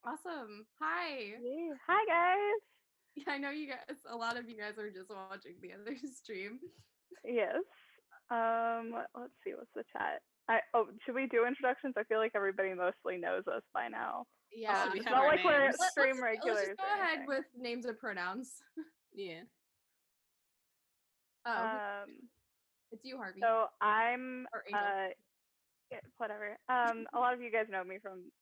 Awesome. Hi. Yeah. Hi guys. Yeah, I know you guys, a lot of you guys are just watching the other stream. Yes. Let's see. What's the chat? Should we do introductions? I feel like everybody mostly knows us by now. Yeah. Also, we It's have not our like we're names. stream Let's regulars. just go or ahead anything. with names and pronouns. Yeah. It's you, Harvey. So I'm Or Angel. whatever. A lot of you guys know me from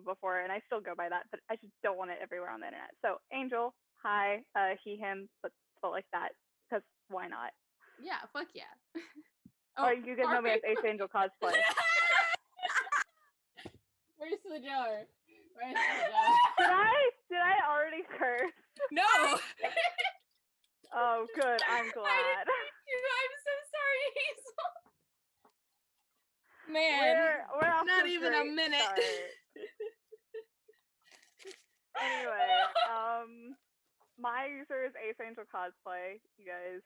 before, and I still go by that, but I just don't want it everywhere on the internet. So Angel, hi, he, him, but spelled like that because why not? Yeah, fuck yeah. Or you guys know me as Ace Angel Cosplay. Where's the jar? Where's the jar? Did I already curse? No! Oh, good. I'm glad. I'm so sorry, Hazel. Man, we're off not to even a great minute. start. Anyway, my user is Ace Angel Cosplay. You guys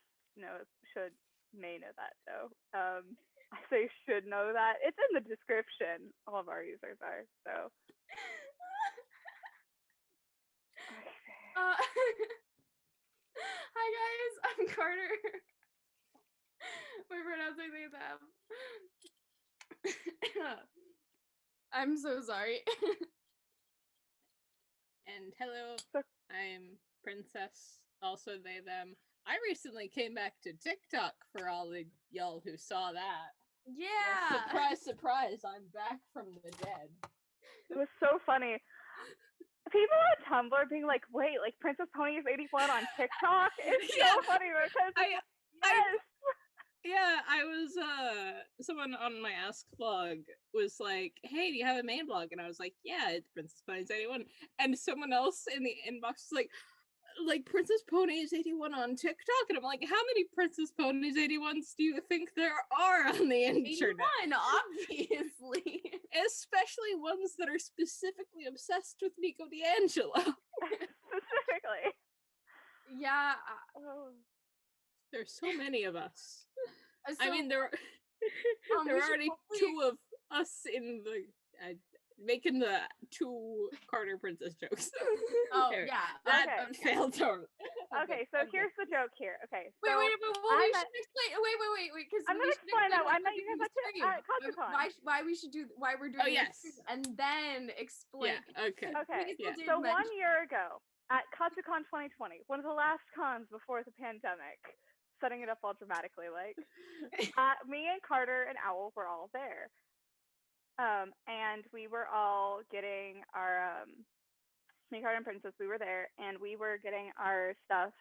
may know that though. I say should know that. It's in the description. All of our users are so. Hi guys, I'm Carter. My pronouns are they them. I'm so sorry. And hello, I'm Princess, also they, them. I recently came back to TikTok for all the y'all who saw that. Yeah. Well, surprise, surprise, I'm back from the dead. It was so funny. People on Tumblr being like, wait, like Princess Pony is 81 on TikTok? It's so funny because Yeah, I was, someone on my Ask blog was like, hey, do you have a main blog? And I was like, yeah, it's Princess Pony's 81. And someone else in the inbox was like Princess Pony is 81 on TikTok. And I'm like, how many Princess Ponies 81s do you think there are on the internet? 81, obviously. Especially ones that are specifically obsessed with Nico D'Angelo. Specifically. Yeah. There's so many of us. So, I mean, there are already two of us in the making the two Carter Princess jokes. Oh yeah, that failed totally. Okay, so here's the joke here. Okay, so wait, we should explain. Wait, because I'm gonna explain that. I met you guys at Comic-Con. Why we're doing yes, this, and then explain. Yeah, okay. Yeah. So 1 year ago at Comic-Con 2020, one of the last cons before the pandemic, setting it up all dramatically, like me and Carter and Owl were all there, and we were all getting our me, Carter, and Princess. We were there, and we were getting our stuff.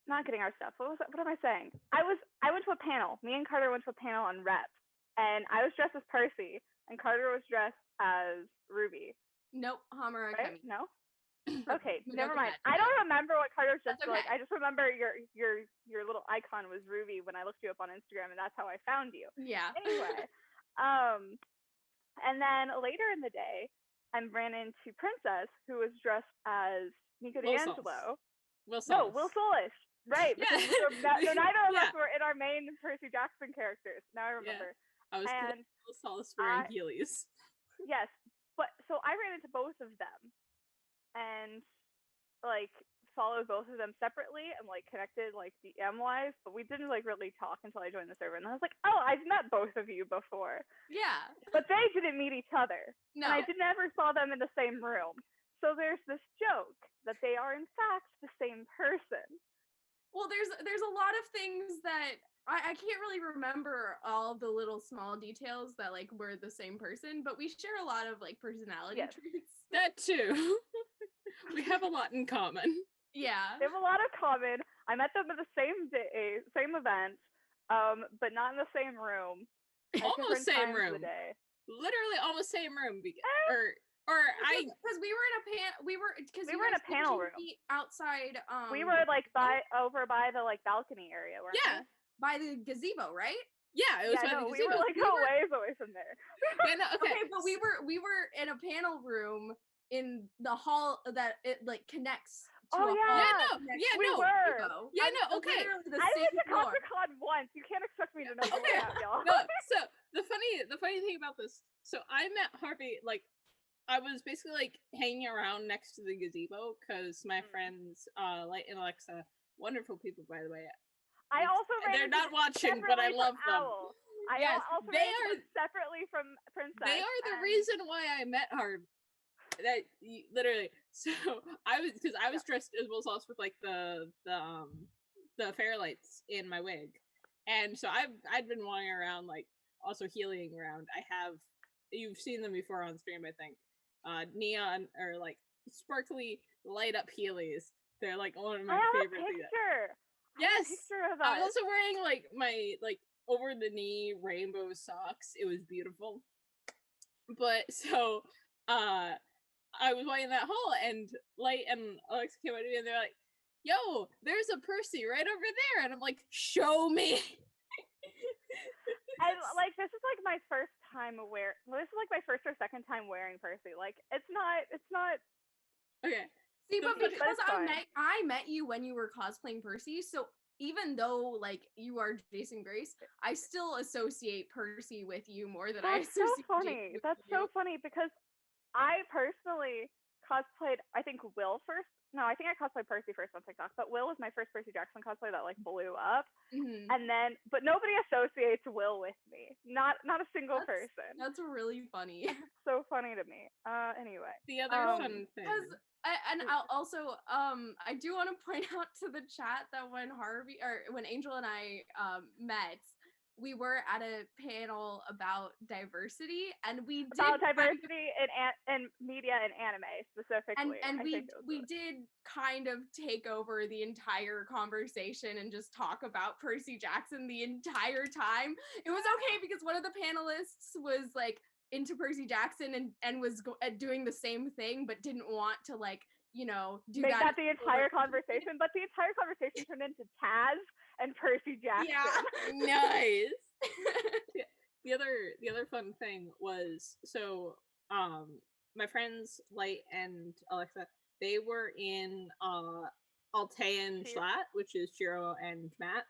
Not getting our stuff. What am I saying? I went to a panel. Me and Carter went to a panel on rep, and I was dressed as Percy, and Carter was dressed as Ruby. Nope, Hammer. Right? No. Okay, never mind. I don't remember what Carter's just like. I just remember your little icon was Ruby when I looked you up on Instagram, and that's how I found you. Yeah. Anyway, and then later in the day, I ran into Princess, who was dressed as Nico D'Angelo. Will Solis. Will Solis. Right. Yeah. Neither of us were in our main Percy Jackson characters. Now I remember. Yeah. I was Will Solis wearing Heelys. Yes, but so I ran into both of them, and like followed both of them separately and like connected like DM wise, but we didn't like really talk until I joined the server, and I was like, oh, I've met both of you before. Yeah. But they didn't meet each other. No. And I never saw them in the same room. So there's this joke that they are in fact the same person. Well, there's a lot of things that I can't really remember all the little small details that like we're the same person, but we share a lot of like personality traits. That too. We have a lot in common. Yeah. They have a lot of common. I met them at the same day, same event, but not in the same room. Almost same room. Literally almost same room. Because we were in a panel room outside. We were like over by the like balcony area. Yeah. By the gazebo, right? Yeah, it was by the gazebo. We were like ways away from there. Okay, but we were in a panel room in the hall that it like connects to we were. Yeah, no, okay. I went to Comic-Con once. You can't expect me to know that, y'all. No, so the funny thing about this, so I met Harvey like I was basically like hanging around next to the gazebo because my friends, Light and Alexa, wonderful people by the way. I also they're not watching, but I love them. Owl. I Yes, also they ran are separately from Princess. They are the reason why I met her. That literally. So I was dressed as Will Sauce with like the fair lights in my wig, and so I'd been wandering around like also healing around. You've seen them before on stream, I think. Neon or like sparkly light up Heelys. They're like one of my favorite things. Yes. I was also wearing like my like over the knee rainbow socks. It was beautiful. But so I was walking that hall and Light and Alexa came out to me and they're like, yo, there's a Percy right over there. And I'm like, show me. And like this is like my first time this is like my first or second time wearing Percy. Like it's not okay. See, but because I met you when you were cosplaying Percy, so even though like you are Jason Grace, I still associate Percy with you more than I associate. That's so funny because I personally cosplayed, I think Will first. No, I think I cosplayed Percy first on TikTok, but Will was my first Percy Jackson cosplay that like blew up. Mm-hmm. And then, but nobody associates Will with me. Not a single person. That's really funny. So funny to me. Anyway. The other fun thing. I'll also I do want to point out to the chat that when Angel and I met, we were at a panel about diversity, and we did diversity in media and anime specifically. And we did kind of take over the entire conversation and just talk about Percy Jackson the entire time. It was okay because one of the panelists was like into Percy Jackson and was doing the same thing, but didn't want to like make that the entire conversation. But the entire conversation turned into Taz and Percy Jackson. Yeah, nice. The other fun thing was my friends Light and Alexa, they were in Altean Schlatt, which is Shiro and Matt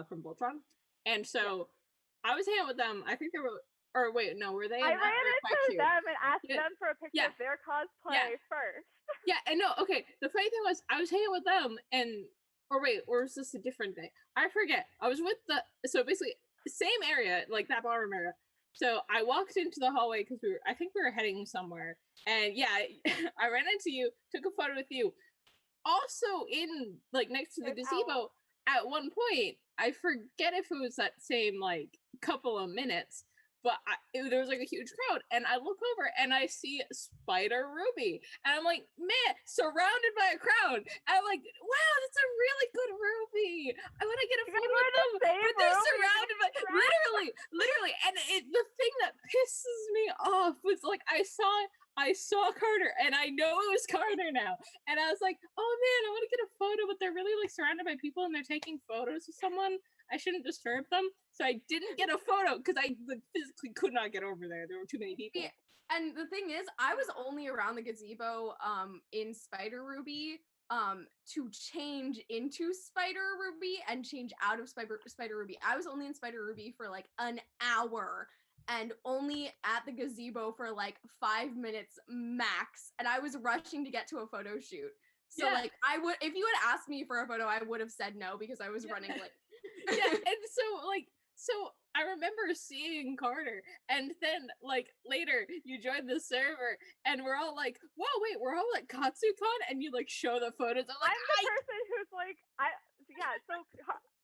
from Voltron, and so I was hanging out with them. I think they were. Or wait, no, were they? I ran into them and asked them for a picture of their cosplay first. Yeah, and no, okay. The funny thing was, I was hanging with them, or was this a different day? I forget. I was with so basically same area, like that ballroom area. So I walked into the hallway because I think we were heading somewhere, and I ran into you, took a photo with you. Also in like next to the gazebo, at one point, I forget if it was that same like couple of minutes. But there was like a huge crowd, and I look over and I see Spider Ruby, and I'm like, man, surrounded by a crowd. And I'm like, wow, that's a really good Ruby. I want to get a photo with them, but they're surrounded by literally. And the thing that pisses me off was like I saw Carter, and I know it was Carter now, and I was like, oh man, I want to get a photo, but they're really like surrounded by people, and they're taking photos with someone. I shouldn't disturb them, so I didn't get a photo because I physically could not get over there. There were too many people. Yeah. And the thing is, I was only around the gazebo in Spider Ruby to change into Spider Ruby and change out of Spider Ruby. I was only in Spider Ruby for like an hour and only at the gazebo for like 5 minutes max, and I was rushing to get to a photo shoot. So like I would, if you had asked me for a photo, I would have said no because I was running like and so I remember seeing Carter, and then like later you joined the server and we're all like, whoa, wait, we're all at KatsuCon, and you like show the photos. I'm the person who's like, so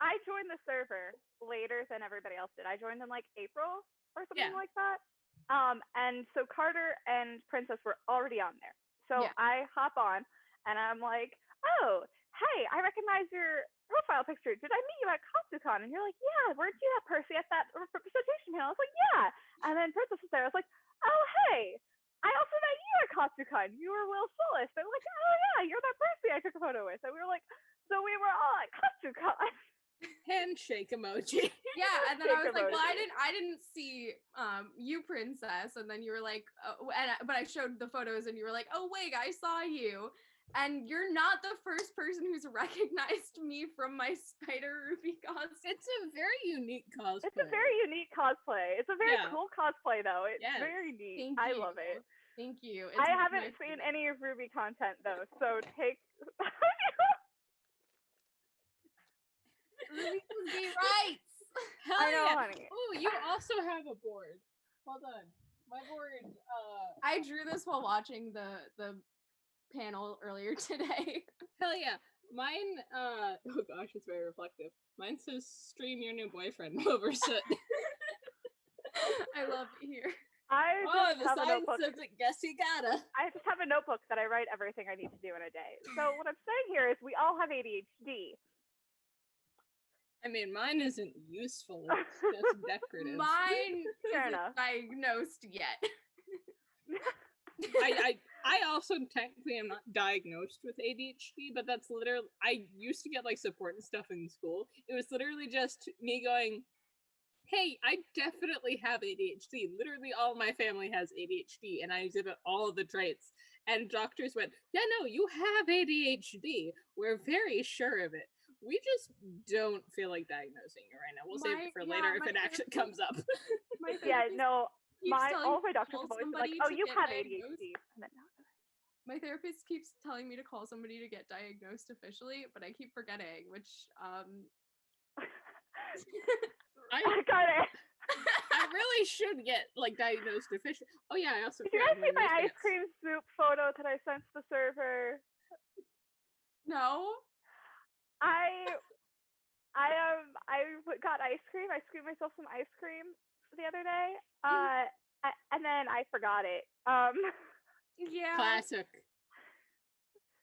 I joined the server later than everybody else did. I joined in like April or something like that. And so Carter and Princess were already on there. So I hop on and I'm like, oh, hey, I recognize your profile picture. Did I meet you at KatsuCon? And you're like, yeah, weren't you at Percy at that representation panel? I was like, yeah. And then Princess was there. I was like, oh, hey, I also met you at KatsuCon. You were Will Solis. They were like, oh, yeah, you're that Percy I took a photo with. And we were like, so we were all at KatsuCon. Handshake emoji. Yeah, and then I was like, well, I didn't see you, Princess. And then you were like, but I showed the photos and you were like, oh, wait, I saw you. And you're not the first person who's recognized me from my Spider Ruby cosplay. It's a very unique cosplay. It's a very unique cosplay. It's a very cool cosplay, though. It's very neat. I love it. Thank you. I haven't seen any of Ruby content though, so take. Ruby has gay rights. Hell I know, yeah. honey. Oh, you also have a board. Hold on. My board, I drew this while watching the panel earlier today. hell yeah. Mine, oh gosh, it's very reflective. Mine says stream your new boyfriend over soot. I love it here. I Oh, just the have a sign notebook. says it, guess you gotta. I just have a notebook that I write everything I need to do in a day. So what I'm saying here is we all have ADHD. I mean, mine isn't useful. It's just decorative. Mine Fair isn't enough. diagnosed yet. I also technically am not diagnosed with ADHD, but that's literally, I used to get like support and stuff in school. It was literally just me going, hey, I definitely have ADHD. Literally all my family has ADHD and I exhibit all of the traits. And doctors went, yeah, no, you have ADHD. We're very sure of it. We just don't feel like diagnosing it right now. We'll save it for later if it actually comes up. Yeah, no, all of my doctors call have always been like, somebody oh, to you get have diagnosed. ADHD. And then, My therapist keeps telling me to call somebody to get diagnosed officially, but I keep forgetting, which I got it. I really should get like diagnosed officially. Oh yeah, I also Did you guys see my ice cream soup photo that I sent to the server? No. I got ice cream. I scooped myself some ice cream the other day. And then I forgot it. Yeah. Classic.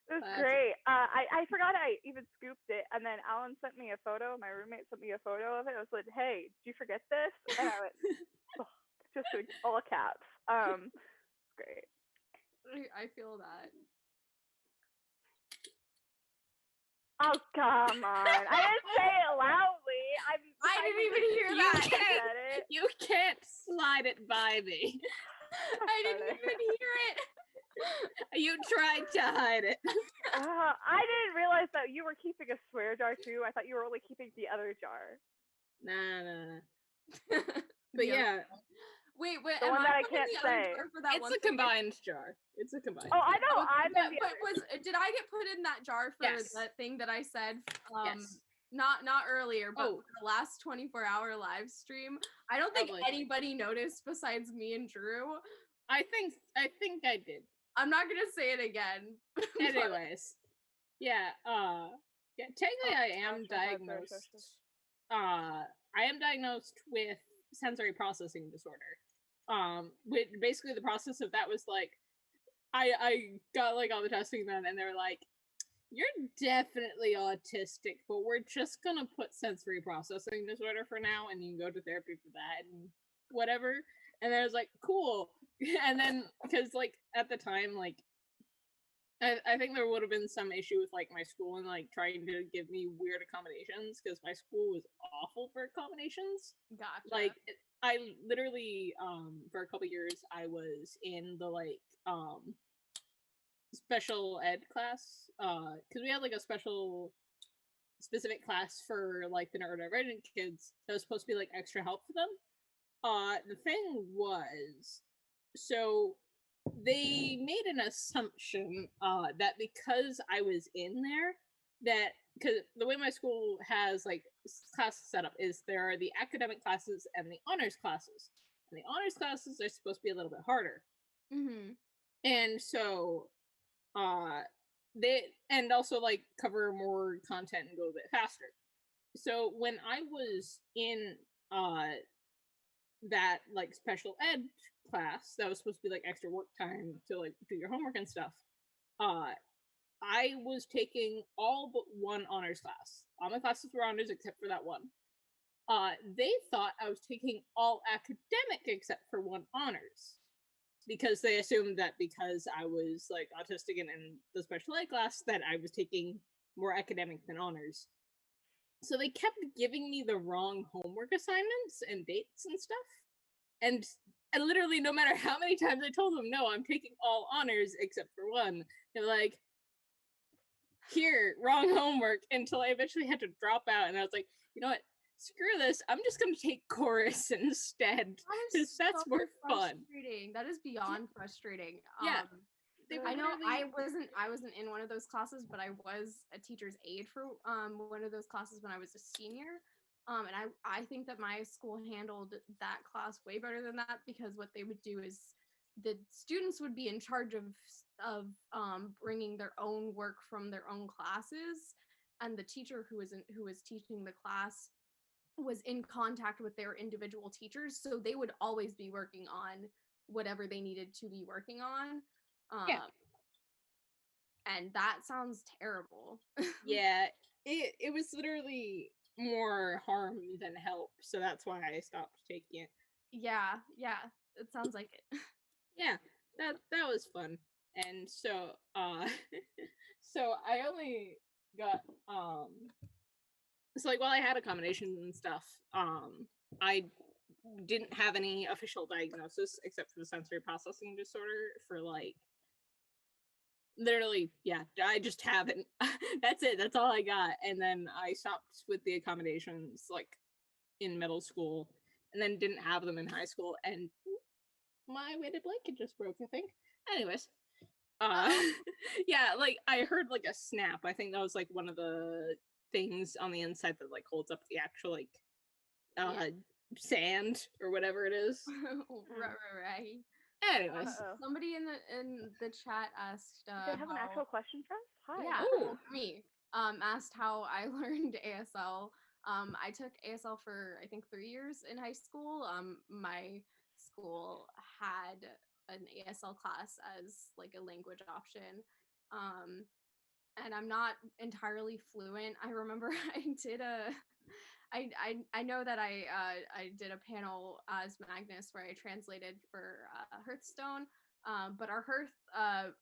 It was great. I forgot I even scooped it, and then Alan sent me a photo. My roommate sent me a photo of it. I was like, "Hey, did you forget this?" And I went, oh, just in all caps. Great. I feel that. Oh come on! I didn't say it loudly. I didn't even hear that. You can't slide it by me. I didn't even hear it. You tried to hide it. I didn't realize that you were keeping a swear jar too. I thought you were only keeping the other jar. Nah. But yeah. Wait, the one that I can't say. It's a combined jar. It's a combined. Oh, I know. Did I get put in that jar for that thing that I said? Yes. Not earlier, but for the last 24-hour live stream. I don't think anybody noticed besides me and Drew. I think I did. I'm not gonna say it again. Anyways, technically I am diagnosed. I am diagnosed with sensory processing disorder. Which basically the process of that was like, I got like all the testing done, and they were like, you're definitely autistic, but we're just gonna put sensory processing disorder for now, and you can go to therapy for that and whatever. And I was like, cool. And then, because like at the time, like I think there would have been some issue with like my school and like trying to give me weird accommodations because my school was awful for accommodations. Gotcha. Like I literally for a couple years I was in the like special ed class because we had like a specific class for like the neurodivergent kids that was supposed to be like extra help for them. The thing was, so they made an assumption that because I was in there, that because the way my school has like class set up is there are the academic classes and the honors classes, and the honors classes are supposed to be a little bit harder. Mm-hmm. And so they and also like cover more content and go a bit faster. So when I was in that like special ed class that was supposed to be like extra work time to like do your homework and stuff, I was taking all but one honors class. All my classes were honors except for that one. They thought I was taking all academic except for one honors, because they assumed that because I was like autistic and in the special ed class that I was taking more academic than honors. So they kept giving me the wrong homework assignments and dates and stuff. And literally, no matter how many times I told them, no, I'm taking all honors except for one, they're like, here, wrong homework, until I eventually had to drop out. And I was like, you know what? screw this, I'm just gonna take chorus instead, because that's more fun. Frustrating. That is beyond frustrating. Yeah. I know I wasn't in one of those classes, but I was a teacher's aide for one of those classes when I was a senior. And I think that my school handled that class way better than that, because what they would do is the students would be in charge of bringing their own work from their own classes, and the teacher who was teaching the class was in contact with their individual teachers, so they would always be working on whatever they needed to be working on. And that sounds terrible. Yeah, it was literally more harm than help, so that's why I stopped taking it. Yeah, it sounds like it. Yeah, that was fun. And so so I only got so like while I had accommodations and stuff, I didn't have any official diagnosis except for the sensory processing disorder for like literally, yeah, I just haven't. That's it. That's all I got. And then I stopped with the accommodations like in middle school, and then didn't have them in high school. And my weighted blanket just broke, I think. Anyways, yeah, like I heard like a snap. I think that was like one of the things on the inside that like holds up the actual like sand or whatever it is. Right. Anyways, somebody in the chat asked. Do they have an actual question for us? Hi. Yeah, me. Asked how I learned ASL. I took ASL for I think 3 years in high school. My school had an ASL class as like a language option. And I'm not entirely fluent. I remember I know that I did a panel as Magnus where I translated for Hearthstone, but our Hearth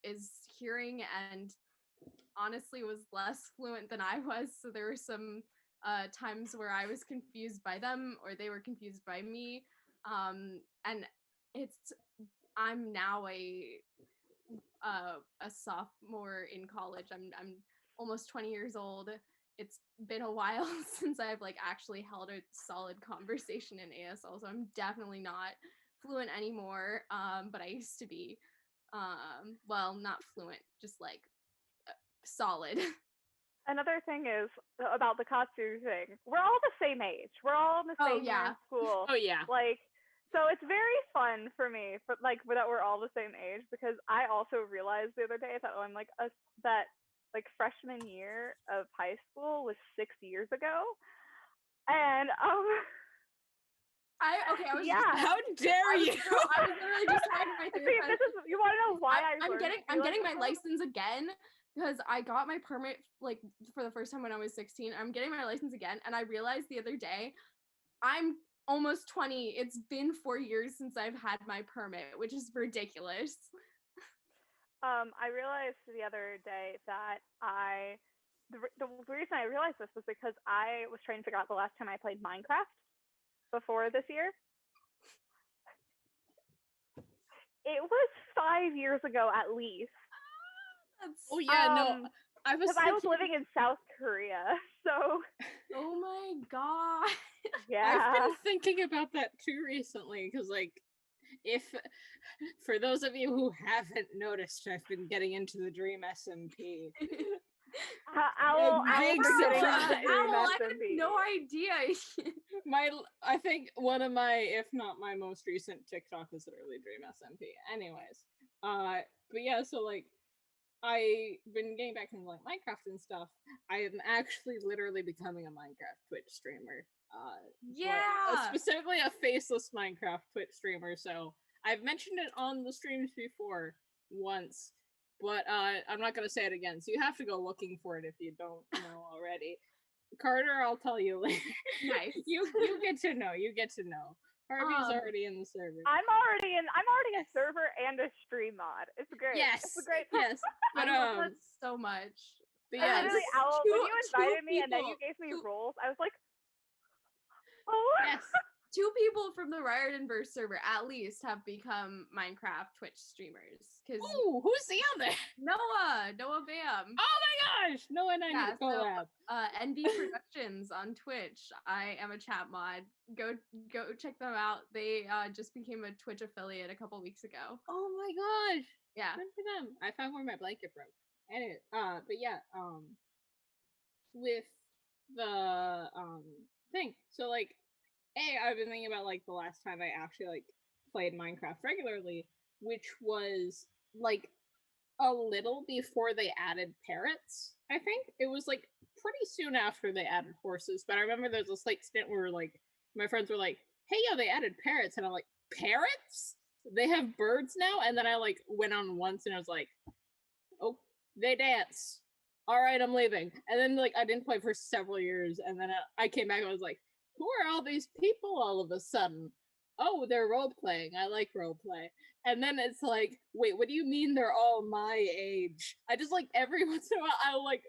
is hearing and honestly was less fluent than I was, so there were some times where I was confused by them or they were confused by me, and I'm now a sophomore in college. I'm almost 20 years old. It's been a while since I've like actually held a solid conversation in ASL, so I'm definitely not fluent anymore. But I used to be. Well, not fluent, just like solid. Another thing is about the Katsu thing. We're all the same age. We're all in the same year in school. Oh yeah. Like, so it's very fun for me, that we're all the same age, because I also realized the other day that I'm like that like freshman year of high school was 6 years ago, and how dare you? I was literally just talking to my therapist. You want to know why I'm getting my license again because I got my permit like for the first time when I was 16. I'm getting my license again, and I realized the other day I'm almost 20. It's been 4 years since I've had my permit, which is ridiculous. I realized the other day that the reason I realized this was because I was trying to figure out the last time I played Minecraft before this year. It was 5 years ago at least. Oh yeah, no. I was living in South Korea, so. Oh my god. Yeah. I've been thinking about that too recently, because like, if for those of you who haven't noticed, I've been getting into the Dream SMP. Owl, I have no idea. I think one of my, if not my most recent TikTok is literally Dream SMP. Anyways, but yeah, so like, I've been getting back into like Minecraft and stuff. I am actually literally becoming a Minecraft Twitch streamer. Specifically a faceless Minecraft Twitch streamer. So I've mentioned it on the streams before once, but I'm not gonna say it again. So you have to go looking for it if you don't know already. Carter, I'll tell you later. Nice. You get to know. You get to know. Harvey's already in the server. I'm already a server and a stream mod. It's great. Yes. It's a great. Yes. But I love that so much. But yeah, literally, Owl, when you invited me and then you gave me roles, I was like, oh. Yes. 2 people from the Riordanverse server at least have become Minecraft Twitch streamers. Because Oh, who's the other? Noah Bam. Oh my gosh, Noah and I need to collab. NB Productions on Twitch. I am a chat mod. Go check them out. They just became a Twitch affiliate a couple weeks ago. Oh my gosh. Yeah. Good for them. I found where my blanket broke. Anyway, but yeah, with the thing. So like I've been thinking about like the last time I actually like played Minecraft regularly, which was like a little before they added parrots. I think it was like pretty soon after they added horses, but I remember there's a slight stint where like my friends were like, hey yo, they added parrots, and I'm like, parrots? They have birds now? And then I like went on once and I was like, oh, they dance. All right, I'm leaving. And then like I didn't play for several years, and then I came back and I was like, who are all these people all of a sudden? Oh, they're role playing. I like role play. And then it's like, wait, what do you mean they're all my age? I just like every once in a while I'll like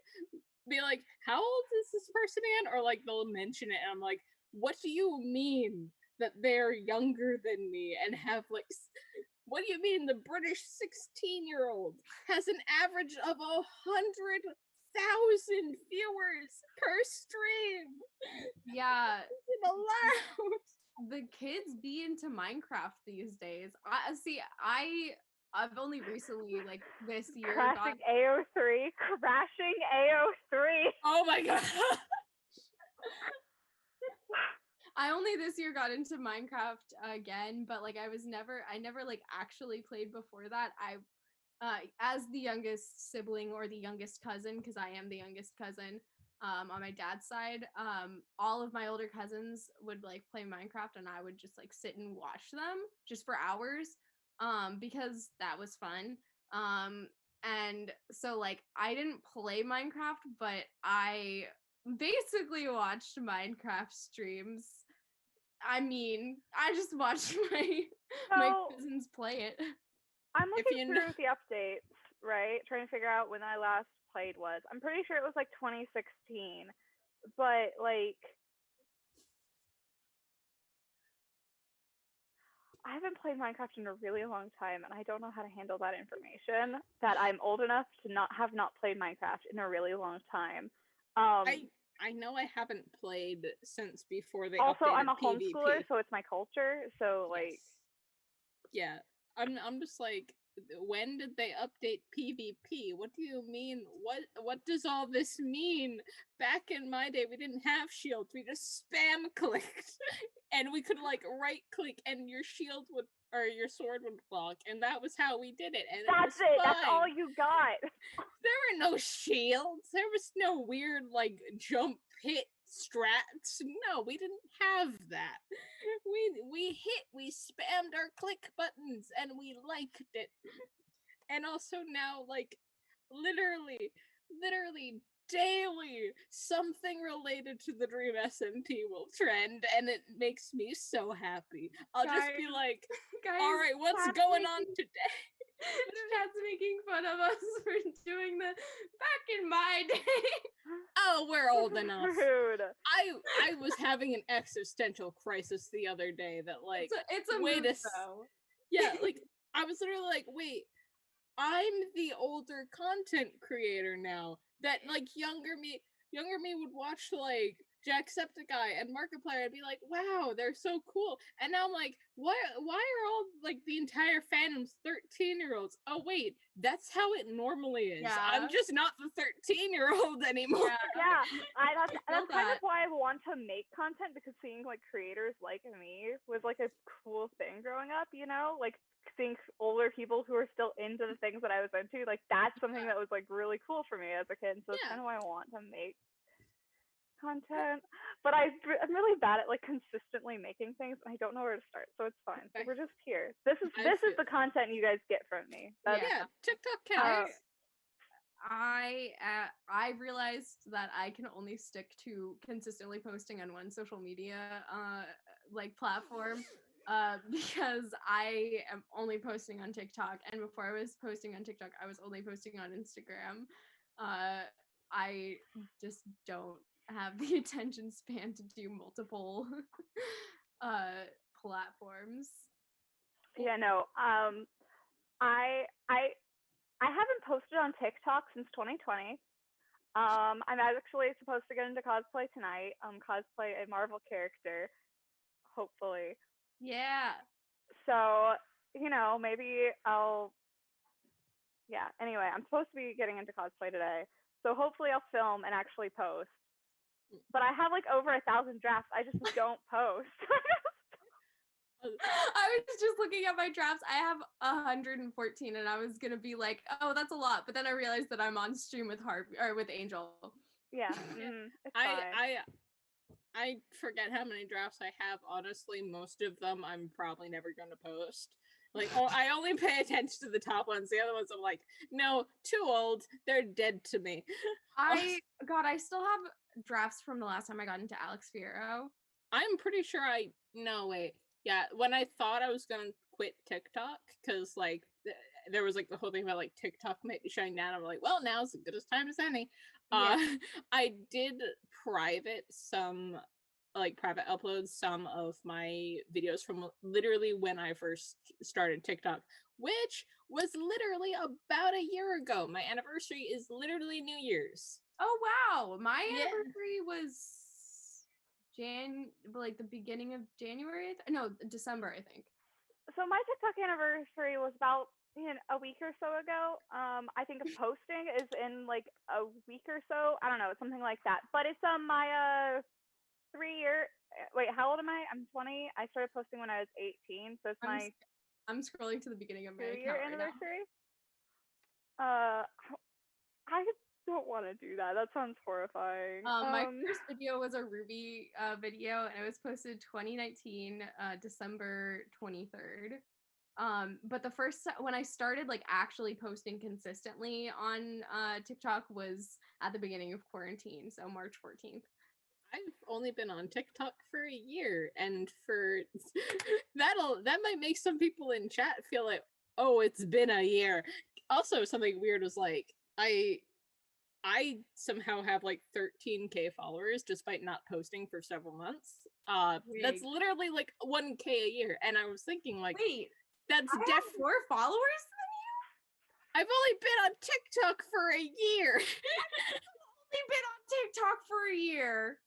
be like, how old is this person again? Or like they'll mention it and I'm like, what do you mean that they're younger than me and have like what do you mean the British 16-year-old has an average of 100,000 viewers per stream? Yeah. Is it allowed? The kids be into Minecraft these days. I've only recently, like this year, crashing AO3. Oh my god. I only this year got into Minecraft again, but like I never like actually played before that. As the youngest sibling or the youngest cousin, because I am the youngest cousin, on my dad's side, all of my older cousins would like play Minecraft and I would just like sit and watch them just for hours, because that was fun. And so like I didn't play Minecraft, but I basically watched Minecraft streams. I mean, I just watched my cousins play it. I'm looking through the updates, right? Trying to figure out when I last played was. I'm pretty sure it was like 2016. But like I haven't played Minecraft in a really long time and I don't know how to handle that information. That I'm old enough to not played Minecraft in a really long time. I know I haven't played since before they also updated I'm a PvP. homeschooler, so it's my culture. So like yeah, I'm just like, when did they update PvP? What do you mean? What does all this mean? Back in my day, we didn't have shields. We just spam clicked, and we could like right click, and your shield would or your sword would block, and that was how we did it. And that's it. That's all you got. There were no shields. There was no weird like jump hit strats. No, we didn't have that. We spammed our click buttons and we liked it. And also now like literally daily something related to the Dream SMP will trend and it makes me so happy. I'll just be like, all right, what's going on today? Chat's making fun of us for doing the back in my day. Oh, we're old enough. Rude. I was having an existential crisis the other day that like it's a wait move, though. Yeah, like I was literally like, wait, I'm the older content creator now. That like younger me would watch like Jacksepticeye and Markiplier and be like, wow, they're so cool. And now I'm like, why are all like the entire fandom's 13-year-olds? Oh wait, that's how it normally is. Yeah. I'm just not the 13-year-old anymore. Yeah. That's kind of why I want to make content, because seeing like creators like me was like a cool thing growing up, you know? Like seeing older people who are still into the things that I was into, like that's something that was like really cool for me as a kid. So it's kind of why I want to make content, but I'm really bad at like consistently making things and I don't know where to start, so it's fine. So we're just here. This is the content you guys get from me. TikTok counts. I realized that I can only stick to consistently posting on one social media like platform because I am only posting on TikTok, and before I was posting on TikTok I was only posting on Instagram. I just don't have the attention span to do multiple platforms. Yeah, no. I haven't posted on TikTok since 2020. I'm actually supposed to get into cosplay tonight. Cosplay a Marvel character, hopefully. Yeah. So, maybe I'll. Yeah. Anyway, I'm supposed to be getting into cosplay today, so hopefully I'll film and actually post. But I have like over 1,000 drafts. I just don't post. I was just looking at my drafts. I have 114, and I was gonna be like, "Oh, that's a lot," but then I realized that I'm on stream with with Angel. Yeah, it's fine. I forget how many drafts I have. Honestly, most of them I'm probably never going to post. Like, I only pay attention to the top ones. The other ones I'm like, no, too old. They're dead to me. I still have drafts from the last time I got into Alex Fierro. I'm pretty sure no, wait. Yeah, when I thought I was going to quit TikTok, because, like, there was, like, the whole thing about, like, TikTok might be shutting down. I'm like, well, now's as good as time as any. Yeah. I did private upload some of my videos from literally when I first started TikTok, which was literally about a year ago. My anniversary is literally New Year's. Oh wow, my anniversary was like the beginning of January. No, December, I think. So my TikTok anniversary was about a week or so ago. I think posting is in like a week or so. I don't know, something like that. But it's my 3-year. Wait, how old am I? I'm 20. I started posting when I was 18, so it's I'm scrolling to the beginning of my 2-year account anniversary. Right now. I don't want to do that. That sounds horrifying. My first video was a Ruby video, and it was posted 2019, December 23rd. But the first when I started like actually posting consistently on TikTok was at the beginning of quarantine, so March 14th. I've only been on TikTok for a year, and for that might make some people in chat feel like, oh, it's been a year. Also, something weird was like I somehow have like 13K followers despite not posting for several months. That's literally like 1K a year, and I was thinking like, wait, that's have more followers than you? I've only been on TikTok for a year. I've only been on TikTok for a year.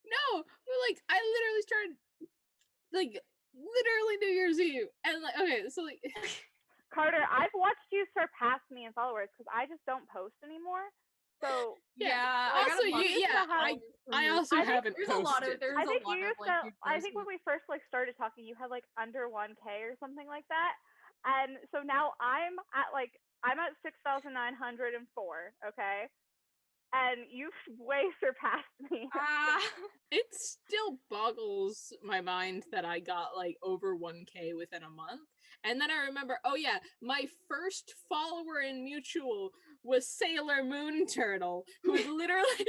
No, like I literally started like literally New Year's Eve, and like okay, so like Carter, I've watched you surpass me in followers because I just don't post anymore. So yeah. Also, I also haven't there's posted. I think you used to. I think when we first like started talking, you had like under 1K or something like that, and so now I'm at 6,904. Okay. And you've way surpassed me. It still boggles my mind that I got like over 1K within a month. And then I remember, oh yeah, my first follower in mutual was Sailor Moon Turtle, who is literally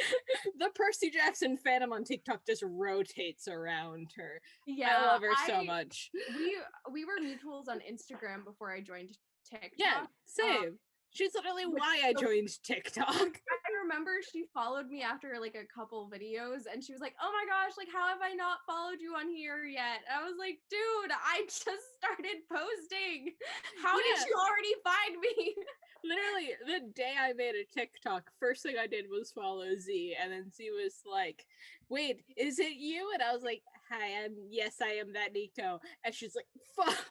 the Percy Jackson fandom on TikTok just rotates around her. Yeah, I love her so much. We were mutuals on Instagram before I joined TikTok. Yeah, same. She's literally why I joined TikTok. I remember she followed me after like a couple videos, and she was like, oh my gosh, like how have I not followed you on here yet? And I was like, dude, I just started posting. How did you already find me? Literally, the day I made a TikTok, first thing I did was follow Z, and then Z was like, wait, is it you? And I was like, hi, yes, I am that Nico. And she's like, fuck.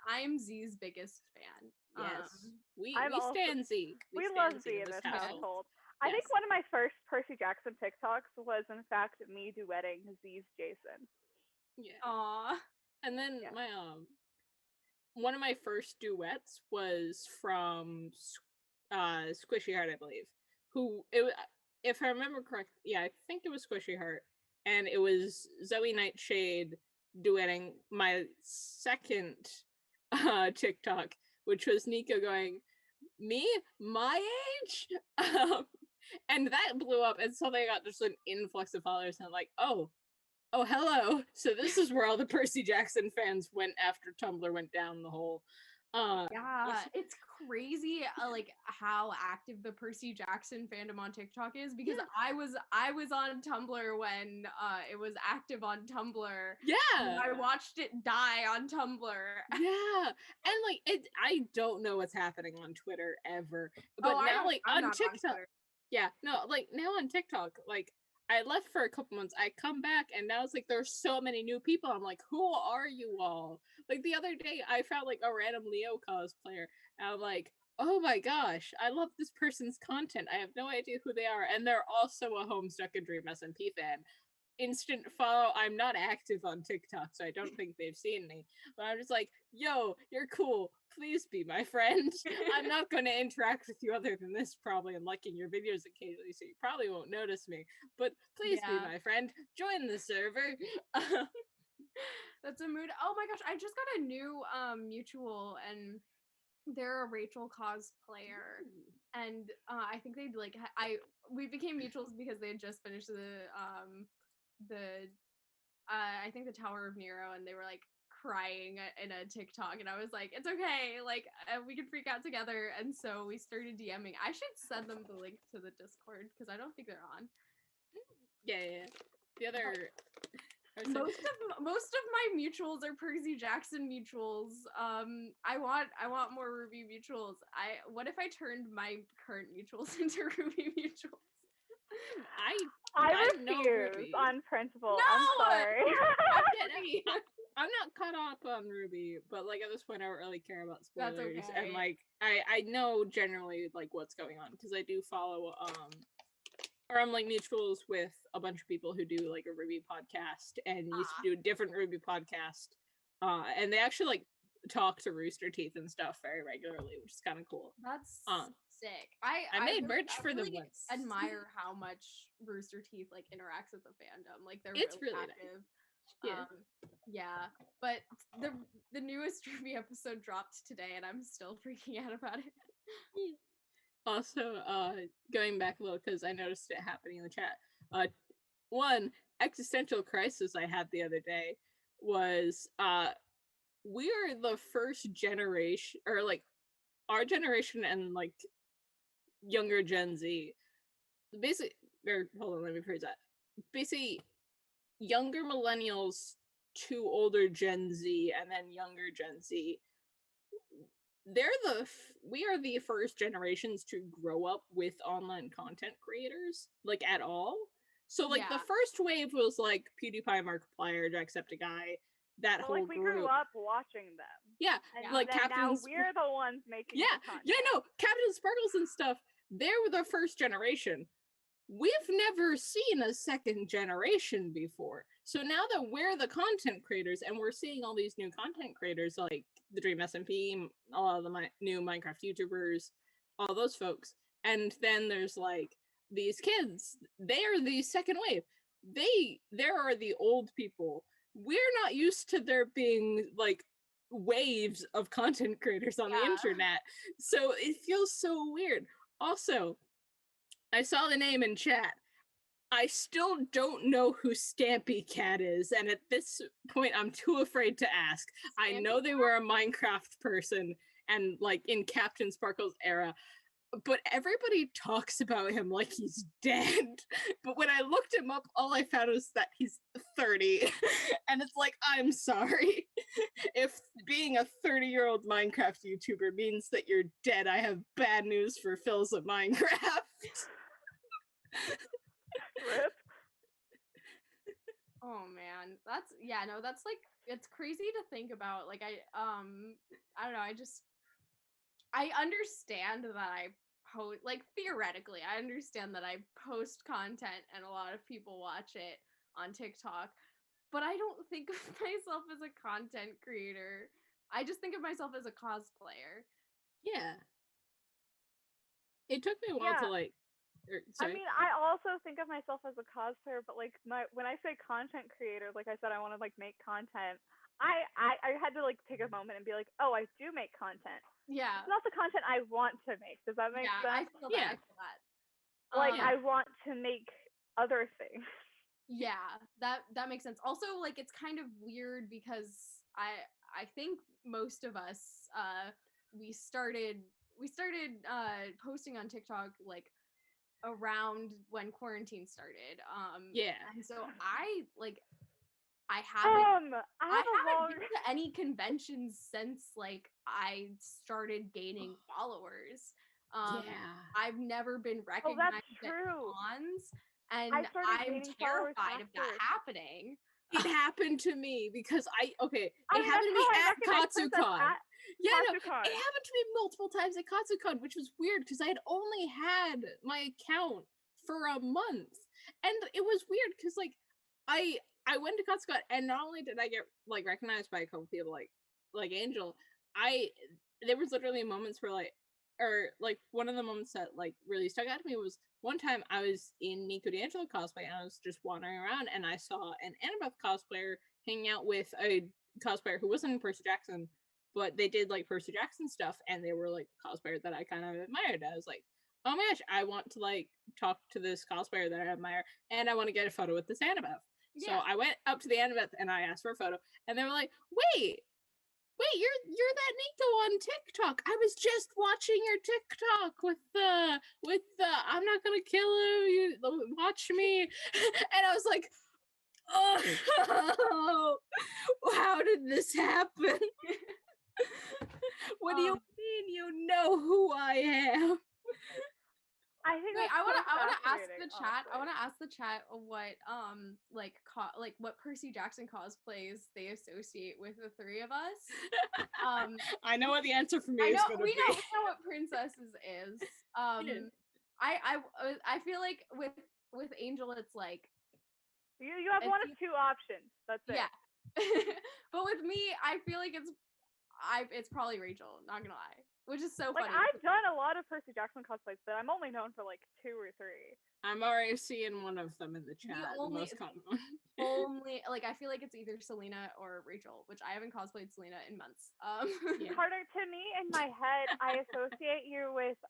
I'm Z's biggest fan. Yes, we stand Z. We love Z in this household. I think one of my first Percy Jackson TikToks was, in fact, me duetting Z's Jason. Yeah. Aww. And then my one of my first duets was from Squishy Heart, I believe. If I remember correctly, yeah, I think it was Squishy Heart, and it was Zoe Nightshade duetting my second TikTok, which was Nico going, me? My age? And that blew up, and suddenly I got just an influx of followers, and I'm like, oh, hello. So this is where all the Percy Jackson fans went after Tumblr went down the hole. Yeah, it's crazy like how active the Percy Jackson fandom on TikTok is, because I was on Tumblr when it was active on Tumblr. And I watched it die on Tumblr. Yeah. And like I don't know what's happening on Twitter ever. But now like on TikTok. Yeah, no, like now on TikTok, like I left for a couple months. I come back and now it's like there's so many new people. I'm like, who are you all? Like the other day I found like a random Leo cosplayer and I'm like, oh my gosh, I love this person's content. I have no idea who they are. And they're also a Homestuck and Dream SMP fan. Instant follow. I'm not active on TikTok, so I don't think they've seen me. But I'm just like, yo, you're cool. Please be my friend. I'm not going to interact with you other than this, probably, and liking your videos occasionally, so you probably won't notice me. But please be my friend. Join the server. That's a mood. Oh my gosh, I just got a new mutual, and they're a Rachel cosplayer. And I think they'd like we became mutuals because they had just finished I think the Tower of Nero, and they were like crying in a TikTok, and I was like, it's okay, like we can freak out together. And so we started DMing. I should send them the link to the Discord because I don't think they're on. Yeah. The other most of my mutuals are Percy Jackson mutuals. I want more Ruby mutuals. What if I turned my current mutuals into Ruby mutuals? I refuse on principle. No! I'm sorry. I'm not caught up on Ruby, but like at this point I don't really care about spoilers. That's okay. And like I know generally like what's going on because I do follow or I'm like mutuals with a bunch of people who do like a Ruby podcast and used to do a different Ruby podcast. And they actually like talk to Rooster Teeth and stuff very regularly, which is kind of cool. That's sick. I made merch for them once. Admire how much Rooster Teeth like interacts with the fandom. Like it's really active. Nice. Yeah. But the newest Ruby episode dropped today, and I'm still freaking out about it. Also, going back a little because I noticed it happening in the chat. One existential crisis I had the other day was we are the first generation, or like our generation and like younger Gen Z, basically, or hold on, let me rephrase that. Basically, younger millennials to older Gen Z, and then younger Gen Z. We are the first generations to grow up with online content creators, like at all. So like the first wave was like PewDiePie, Markiplier, Jacksepticeye, that whole like we grew up watching them. Yeah, and like Captain. Now we're the ones making. Yeah, no, Captain Sparkles and stuff. They were the first generation. We've never seen a second generation before. So now that we're the content creators and we're seeing all these new content creators like the Dream SMP, a lot of the new Minecraft YouTubers, all those folks. And then there's like these kids. They are the second wave. There are the old people. We're not used to there being like waves of content creators on the internet. So it feels so weird. Also, I saw the name in chat. I still don't know who Stampy Cat is, and at this point, I'm too afraid to ask. I know they were a Minecraft person, and like in Captain Sparkle's era, but everybody talks about him like he's dead. But when I looked him up, all I found was that he's 30, and it's like, I'm sorry. If being a 30-year-old Minecraft YouTuber means that you're dead, I have bad news for Phils of Minecraft. Rip. Oh man, that's like, it's crazy to think about. Like I don't know, I understand that I post, like theoretically, I understand that I post content and a lot of people watch it on TikTok, but I don't think of myself as a content creator. I just think of myself as a cosplayer. Yeah. It took me a while to like. I mean, I also think of myself as a cosplayer, but like when I say content creator, like I said, I want to like make content. I had to like take a moment and be like, oh, I do make content. Yeah. It's not the content I want to make. Does that make sense? I feel that. Like I want to make other things. Yeah, that makes sense. Also, like it's kind of weird because I think most of us we started posting on TikTok like around when quarantine started. Yeah. And so I haven't I have a long. been to any conventions since like I started gaining followers. Yeah. I've never been Oh, recognized that's at true. cons, and I started I'm gaining followers terrified of that after. happening. It happened to me because I it mean, happened to that's me how I at recognized Princess Katsucon. at Yeah, no, Katsucon. it happened to me multiple times at Katsucon, which was weird because I had only had my account for a month, and it was weird because like I went to Katsucon, and not only did I get like recognized by a couple people like Angel, there was literally moments where like one of the moments that like really stuck out to me was one time I was in Nico D'Angelo cosplay and I was just wandering around and I saw an Annabeth cosplayer hanging out with a cosplayer who wasn't Percy Jackson, but they did like Percy Jackson stuff and they were like cosplayer that I kind of admired. I was like, oh my gosh, I want to like talk to this cosplayer that I admire and I want to get a photo with this Annabeth. So I went up to the Annabeth and I asked for a photo and they were like, wait, you're that Nico on TikTok. I was just watching your TikTok with the I'm not gonna kill him. You watch me, and I was like, oh, how did this happen? What do you mean you know who I am? I think Wait, that's I want to ask fascinating, the chat. I honestly. want to ask the chat what like what Percy Jackson cosplays they associate with the three of us. I know what the answer for me I is know gonna we be. know what princesses is. I feel like with Angel it's like You have one of two options. That's it. yeah. But with me, I feel like it's probably Rachel, not gonna lie. Which is so Like funny. I've done a lot of Percy Jackson cosplays, but I'm only known for like 2 or 3. I'm already seeing one of them in the chat. The most common one. Only like I feel like it's either Selena or Rachel, which I haven't cosplayed Selena in months. Yeah. Carter, to me in my head, I associate you with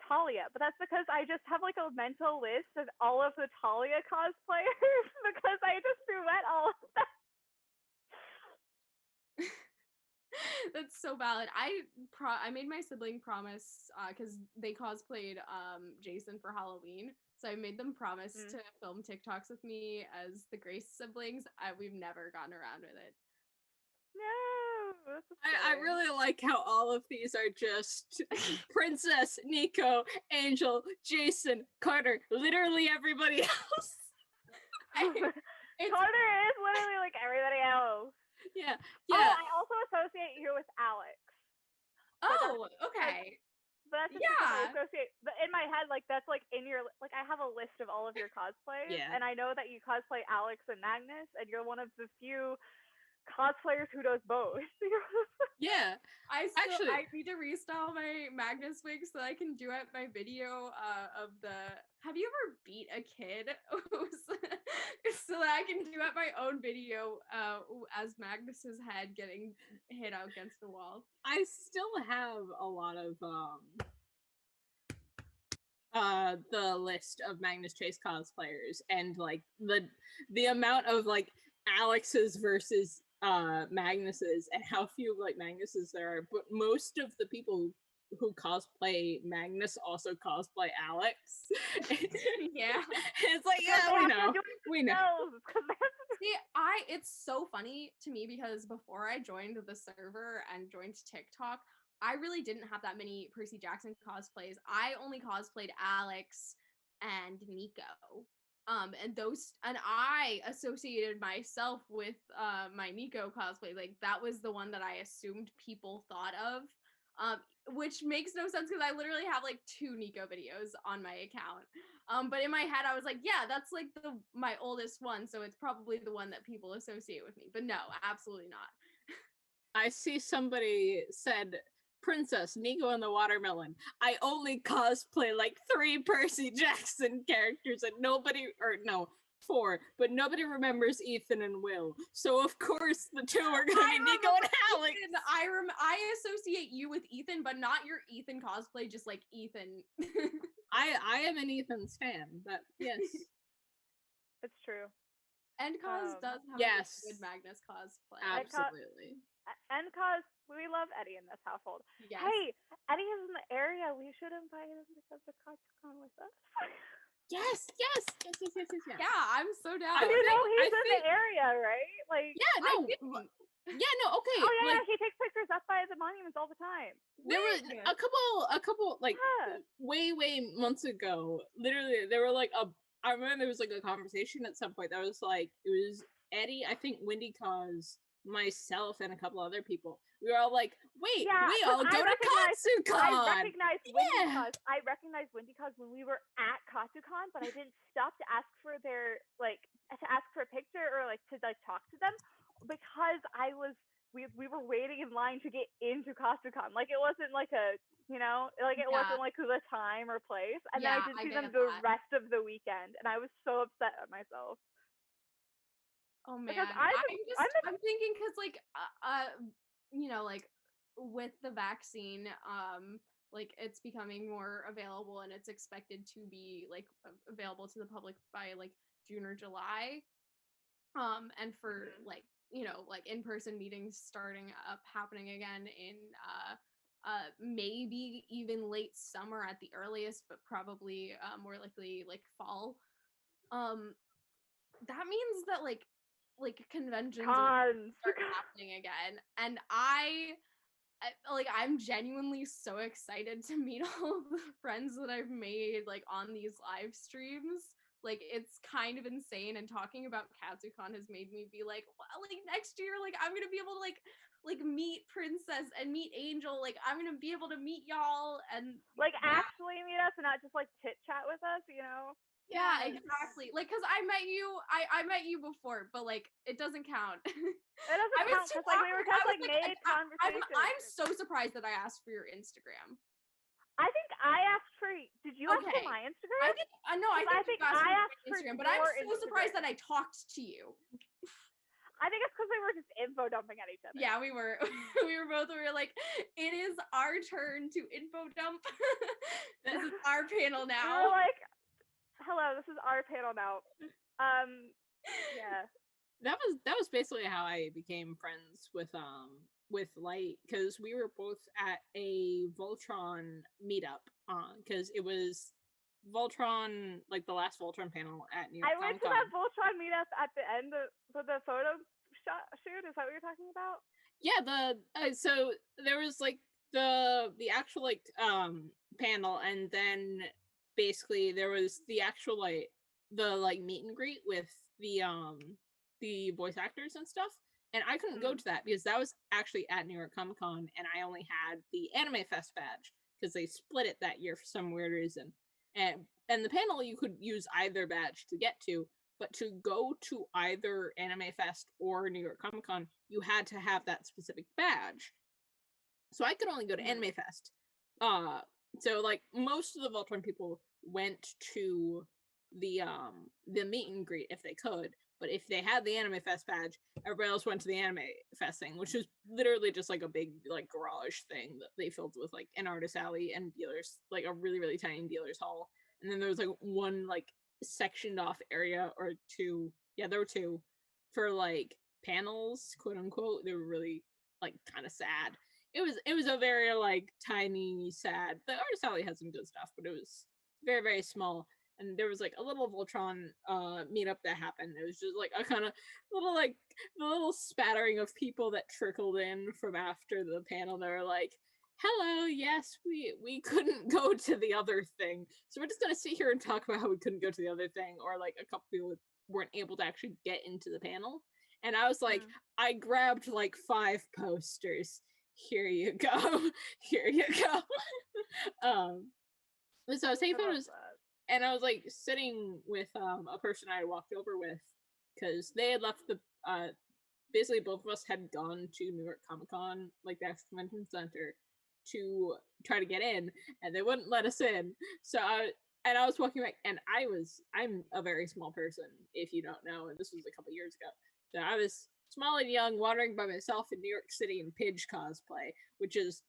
Talia, but that's because I just have like a mental list of all of the Talia cosplayers because I just met all of them. That's so valid. I made my sibling promise because they cosplayed Jason for Halloween, so I made them promise to film TikToks with me as the Grace siblings. We've never gotten around with it. No, I really like how all of these are just Princess, Nico, Angel, Jason, Carter, literally everybody else. Carter is literally like everybody else. Yeah. Oh, I also associate you with Alex. Oh, okay. But that's just because I associate in my head, like that's like in your like I have a list of all of your cosplays, and I know that you cosplay Alex and Magnus, and you're one of the few cosplayers who does both. Yeah. I need to restyle my Magnus wig so I can duet my video of the have you ever beat a kid so that I can duet my own video as Magnus's head getting hit out against the wall. I still have a lot of the list of Magnus Chase cosplayers and like the amount of like Alex's versus Magnus's and how few like Magnuses there are, but most of the people who cosplay Magnus also cosplay Alex. Yeah. It's like, yeah, we know. See, it's so funny to me because before I joined the server and joined TikTok, I really didn't have that many Percy Jackson cosplays. I only cosplayed Alex and Nico. And I associated myself with my Nico cosplay. Like that was the one that I assumed people thought of. Which makes no sense because I literally have like 2 Nico videos on my account. But in my head I was like, yeah, that's like my oldest one, so it's probably the one that people associate with me. But no, absolutely not. I see somebody said Princess, Nico and the Watermelon. I only cosplay like 3 Percy Jackson characters and 4, but nobody remembers Ethan and Will. So of course the 2 are gonna be Nico and Alex. I associate you with Ethan, but not your Ethan cosplay, just like Ethan. I am an Ethan stan, but yes. It's true. Endcause does have Yes. a good Magnus cosplay. Absolutely. Endcause, we love Eddie in this household. Yes. Hey, Eddie is in the area. We should invite him to come to CosCon with us. Yes. Yeah, I'm so down. You know he's in the area, right? Like, yeah, no. Okay. Oh yeah, he takes pictures up by the monuments all the time. There were a couple like way months ago. Literally, there were like I remember there was like a conversation at some point that was like it was Eddie, I think Wendy Cause, myself, and a couple other people. We were all like, wait, we all go to KatsuCon. I recognized Wendy Cause when we were at KatsuCon, but I didn't stop to ask for their to ask for a picture or to talk to them because we were waiting in line to get into KatsuCon. Like it wasn't like a it wasn't like the time or place. And then I didn't see them the rest of the weekend, and I was so upset at myself. Oh man, I'm thinking because with the vaccine, it's becoming more available, and it's expected to be available to the public by June or July. And for in-person meetings starting up happening again in maybe even late summer at the earliest, but probably more likely fall. That means that conventions are start happening again, and I'm genuinely so excited to meet all of the friends that I've made on these live streams. It's kind of insane, and talking about KatsuCon has made me be next year I'm gonna be able to meet Princess and meet Angel. I'm gonna be able to meet y'all and actually meet us and not just chit chat with us, Yeah, exactly. Because I met you before, but it doesn't count. It doesn't count because we were just made conversation. I'm so surprised that I asked for your Instagram. I think I asked for. Did you ask for my Instagram? I think I asked for Instagram, but I'm so surprised that I talked to you. I think it's because we were just info dumping at each other. Yeah, we were. We were like, it is our turn to info dump. This is our panel now. We were like, hello, this is our panel now. Yeah. That was basically how I became friends with Light, because we were both at a Voltron meetup because it was Voltron, the last Voltron panel at New York I went Comic-Con. to that Voltron meetup at the end of the photo shoot. Is that what you're talking about? Yeah, so there was the actual panel, and then basically there was the actual the meet and greet with the voice actors and stuff. And I couldn't go to that because that was actually at New York Comic Con, and I only had the Anime Fest badge because they split it that year for some weird reason. And the panel you could use either badge to get to, but to go to either Anime Fest or New York Comic Con, you had to have that specific badge. So I could only go to Anime Fest. So most of the Voltron people went to the meet and greet if they could. But if they had the Anime Fest badge, everybody else went to the Anime Fest thing, which was literally just a big garage thing that they filled with an artist alley and dealers, a really, really tiny dealers hall. And then there was one sectioned off area or two. Yeah, there were two for panels, quote unquote. They were really kind of sad. It was a very tiny, sad. The artist alley had some good stuff, but it was very, very small. And there was a little Voltron meetup that happened. It was just a kind of little the little spattering of people that trickled in from after the panel. They were like, hello, yes, we couldn't go to the other thing, so we're just gonna sit here and talk about how we couldn't go to the other thing, or a couple people weren't able to actually get into the panel. And I was like, I grabbed 5 posters. Here you go. Here you go. So I was taking photos. And I was sitting with a person I walked over with, because they had left the basically both of us had gone to New York Comic Con, the convention center, to try to get in, and they wouldn't let us in. So I was walking back, and I'm a very small person, if you don't know, and this was a couple years ago. So I was small and young, wandering by myself in New York City in Pidge cosplay, which is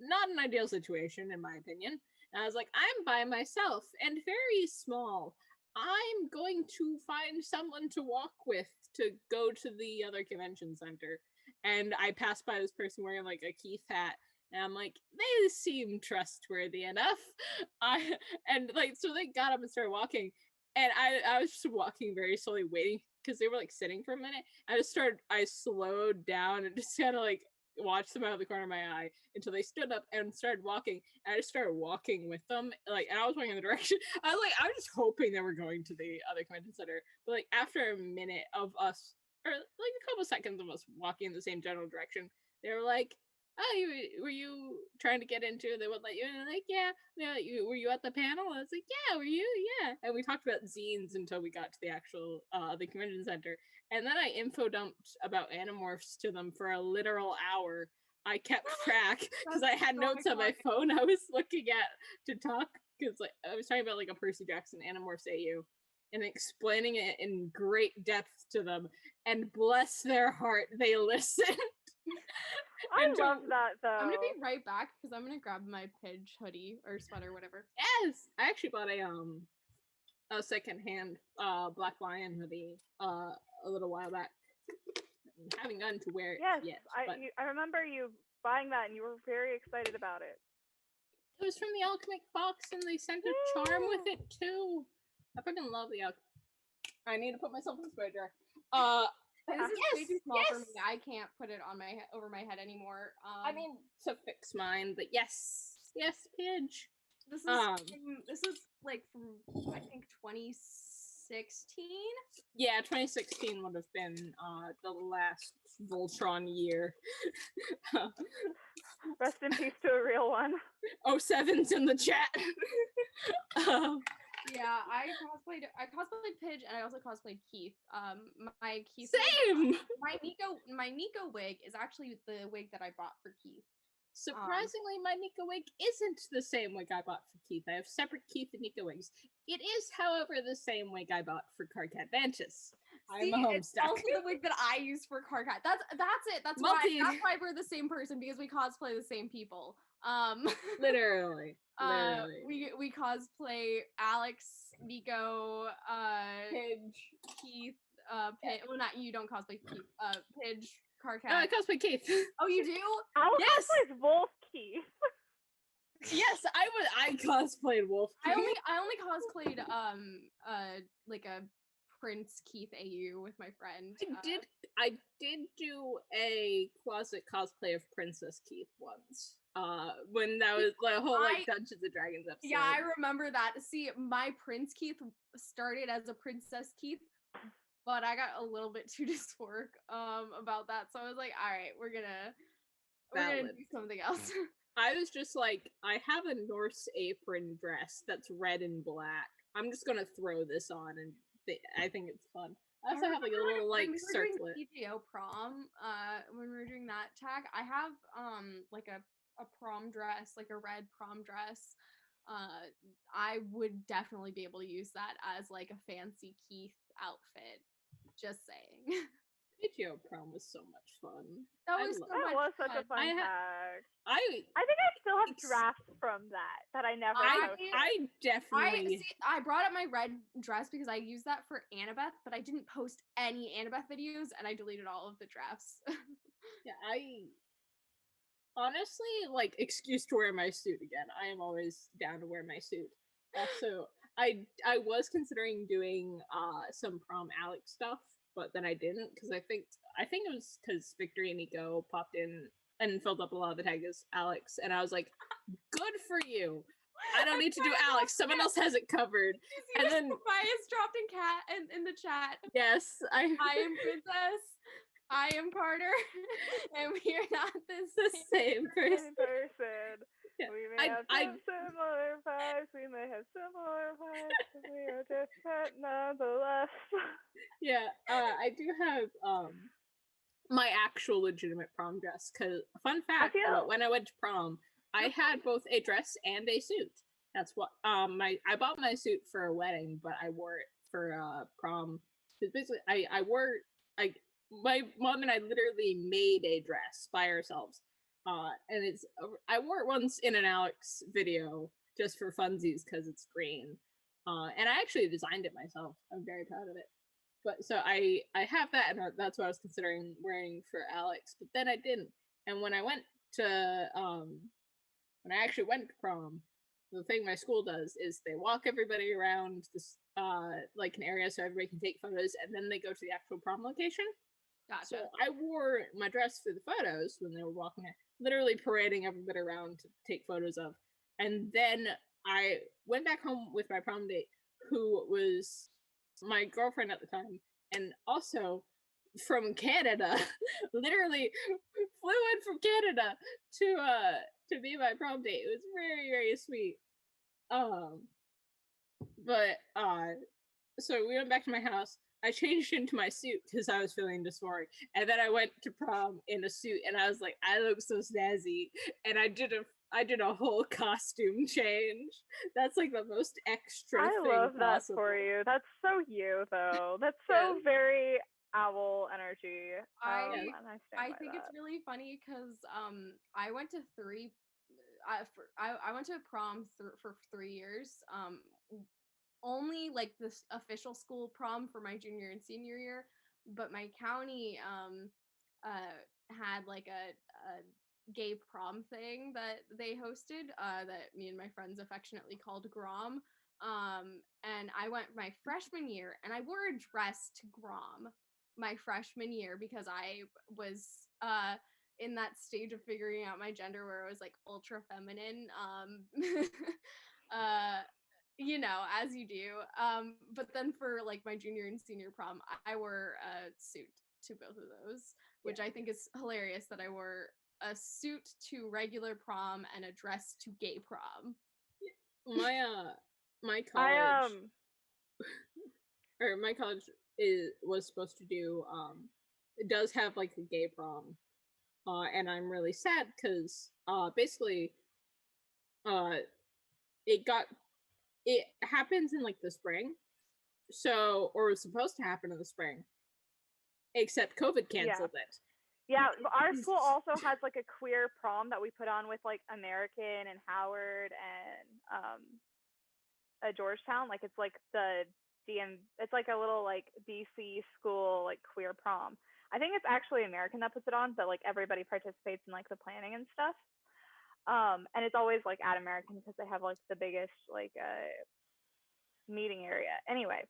not an ideal situation in my opinion. And I was like, I'm by myself and very small. I'm going to find someone to walk with to go to the other convention center. And I passed by this person wearing like a Keith hat, and I'm like, they seem trustworthy enough. And like, so they got up and started walking, and I was just walking very slowly, waiting because they were like sitting for a minute. I slowed down and just kind of like watched them out of the corner of my eye until they stood up and started walking. And I just started walking with them, like, and I was walking in the direction. I was just hoping they were going to the other convention center. But like after a minute of us, or like a couple seconds of us walking in the same general direction, they were like, "Oh, were you trying to get into?" They would let you in. And like, "Yeah." Were you at the panel? I was like, "Yeah." Were you? Yeah. And we talked about zines until we got to the actual the convention center. And then I info dumped about Animorphs to them for a literal hour. I kept track because I had notes on my phone I was looking at to talk, because like I was talking about like a Percy Jackson Animorphs AU and explaining it in great depth to them. And bless their heart, they listened. I love that though. I'm gonna be right back because I'm gonna grab my Pidge hoodie or sweater, whatever. Yes, I actually bought a secondhand Black Lion hoodie a little while back. I haven't gotten to wear it yet. I remember you buying that and you were very excited about it. It was from the Alchemic Fox, and they sent a charm with it too. I freaking love the I need to put myself in spray jar. This is way too small for me. I can't put it on over my head anymore. I mean, to fix mine, but yes, Pidge. This is like from I think 2016. Yeah, 2016 would have been the last Voltron year. Rest in peace to a real one. 07's in the chat. Yeah, I cosplayed Pidge, and I also cosplayed Keith. My Keith. Same. My Nico wig is actually the wig that I bought for Keith. Surprisingly, my Nico wig isn't the same wig I bought for Keith. I have separate Keith and Nico wigs. It is, however, the same wig I bought for Carcat Vantis. I'm a homestuck. It's also the wig that I use for Carcat. That's it. That's why we're the same person, because we cosplay the same people. Literally. We cosplay Alex, Nico, Pidge, Keith, Pidge. Well, not you. Don't cosplay Keith. Pidge, Carcat. No, I cosplay Keith. Oh, you do? Alex cosplays Wolf Keith. Yes, I cosplayed Wolf Keith. I only cosplayed like a Prince Keith AU with my friend. I did do a closet cosplay of Princess Keith once. When that was the whole like Dungeons and Dragons episode. Yeah, I remember that. See, my Prince Keith started as a Princess Keith, but I got a little bit too dysphoric about that, so I was like, all right, we're gonna do something else. I was just like, I have a Norse apron dress that's red and black. I'm just gonna throw this on, and I think it's fun. I also have like a little like circlet. PGO prom. When we were doing that tag, I have like a prom dress, like a red prom dress. I would definitely be able to use that as like a fancy Keith outfit. Just saying. PGO prom was so much fun. That was such a fun tag. I think I still have drafts from that I never posted. I definitely I brought up my red dress because I used that for Annabeth, but I didn't post any Annabeth videos, and I deleted all of the drafts. Yeah, I honestly, like, excuse to wear my suit again. I am always down to wear my suit. Also, I was considering doing some prom Alex stuff, but then I didn't, because I think it was because Victory and Nico popped in and filled up a lot of the tags as Alex, and I was like, good for you. I don't need to do Alex. Someone else has it covered. And then Bias dropped in the chat. Yes, I am Princess. I am Carter, and we are not the same person. Yeah. We may have similar vibes. We may have similar vibes. But we are different nonetheless. Yeah, I do have my actual legitimate prom dress. Cause fun fact, when I went to prom, I had both a dress and a suit. That's what I bought my suit for a wedding, but I wore it for prom. Because basically, my mom and I literally made a dress by ourselves. And I wore it once in an Alex video just for funsies because it's green. And I actually designed it myself. I'm very proud of it. But so I have that, and that's what I was considering wearing for Alex. But then I didn't. And when I went to when I actually went to prom, the thing my school does is they walk everybody around this like an area so everybody can take photos, and then they go to the actual prom location. Gotcha. So I wore my dress for the photos when they were walking, literally parading everybody around to take photos of. And then I went back home with my prom date, who was my girlfriend at the time, and also from Canada, literally flew in from Canada to be my prom date. It was very, very sweet. So we went back to my house. I changed into my suit because I was feeling dysphoric, and then I went to prom in a suit, and I was like, I look so snazzy, and I did a whole costume change. That's like the most extra I thing love that possible. for you. That's so you, though. That's so very owl energy. I and I stand I by think that. it's really funny because I went to I went to prom for 3 years. Only like this official school prom for my junior and senior year, but my county had like a gay prom thing that they hosted that me and my friends affectionately called Grom. And I went my freshman year, and I wore a dress to Grom my freshman year because I was in that stage of figuring out my gender where I was like ultra feminine. You know, as you do. But then for like my junior and senior prom, I wore a suit to both of those, which I think is hilarious that I wore a suit to regular prom and a dress to gay prom. My college or my college was supposed to do it does have like a gay prom. And I'm really sad because basically it happens in like the spring, so, or was supposed to happen in the spring, except COVID canceled it. Yeah, our school also has like a queer prom that we put on with like American and Howard and Georgetown. Like it's like it's like a little like DC school like queer prom. I think it's actually American that puts it on, but like everybody participates in like the planning and stuff. And it's always like at American because they have like the biggest like meeting area. Anyway,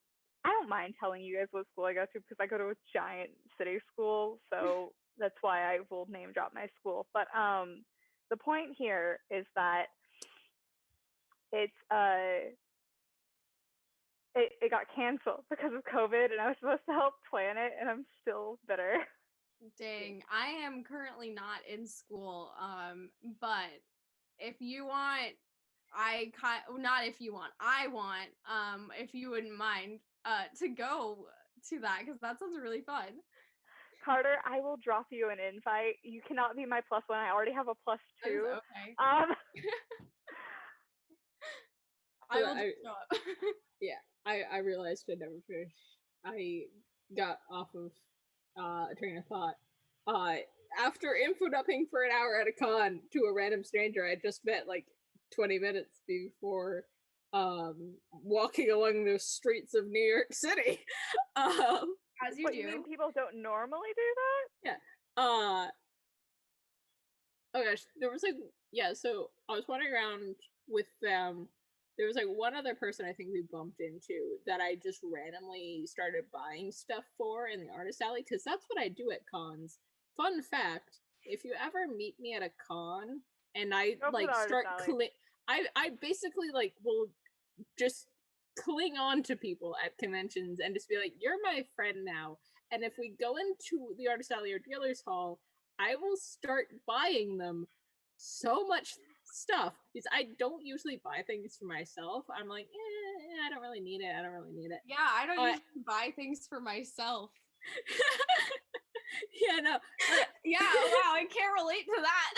I don't mind telling you guys what school I go to because I go to a giant city school, so that's why I will name drop my school. But the point here is that it's it got canceled because of COVID, and I was supposed to help plan it, and I'm still bitter. Dang, I am currently not in school. But if you want, I want, if you wouldn't mind, to go to that because that sounds really fun. Carter, I will drop you an invite. You cannot be my +1. I already have a +2. Okay. I will just show up. Yeah, I realized I never finished. I got off of a train of thought. After info dumping for an hour at a con to a random stranger I just met like 20 minutes before walking along the streets of New York City. As you do. You mean people don't normally do that? Yeah. Oh gosh, there was like, yeah, so I was wandering around with them. There was like one other person I think we bumped into that I just randomly started buying stuff for in the artist alley, because that's what I do at cons. Fun fact, if you ever meet me at a con and I like start I basically like will just cling on to people at conventions and just be like, you're my friend now. And if we go into the artist alley or dealer's hall, I will start buying them so much stuff because I don't usually buy things for myself. I'm like, I don't really need it. Yeah, I don't usually buy things for myself. Yeah, no. Yeah, wow, I can't relate to that.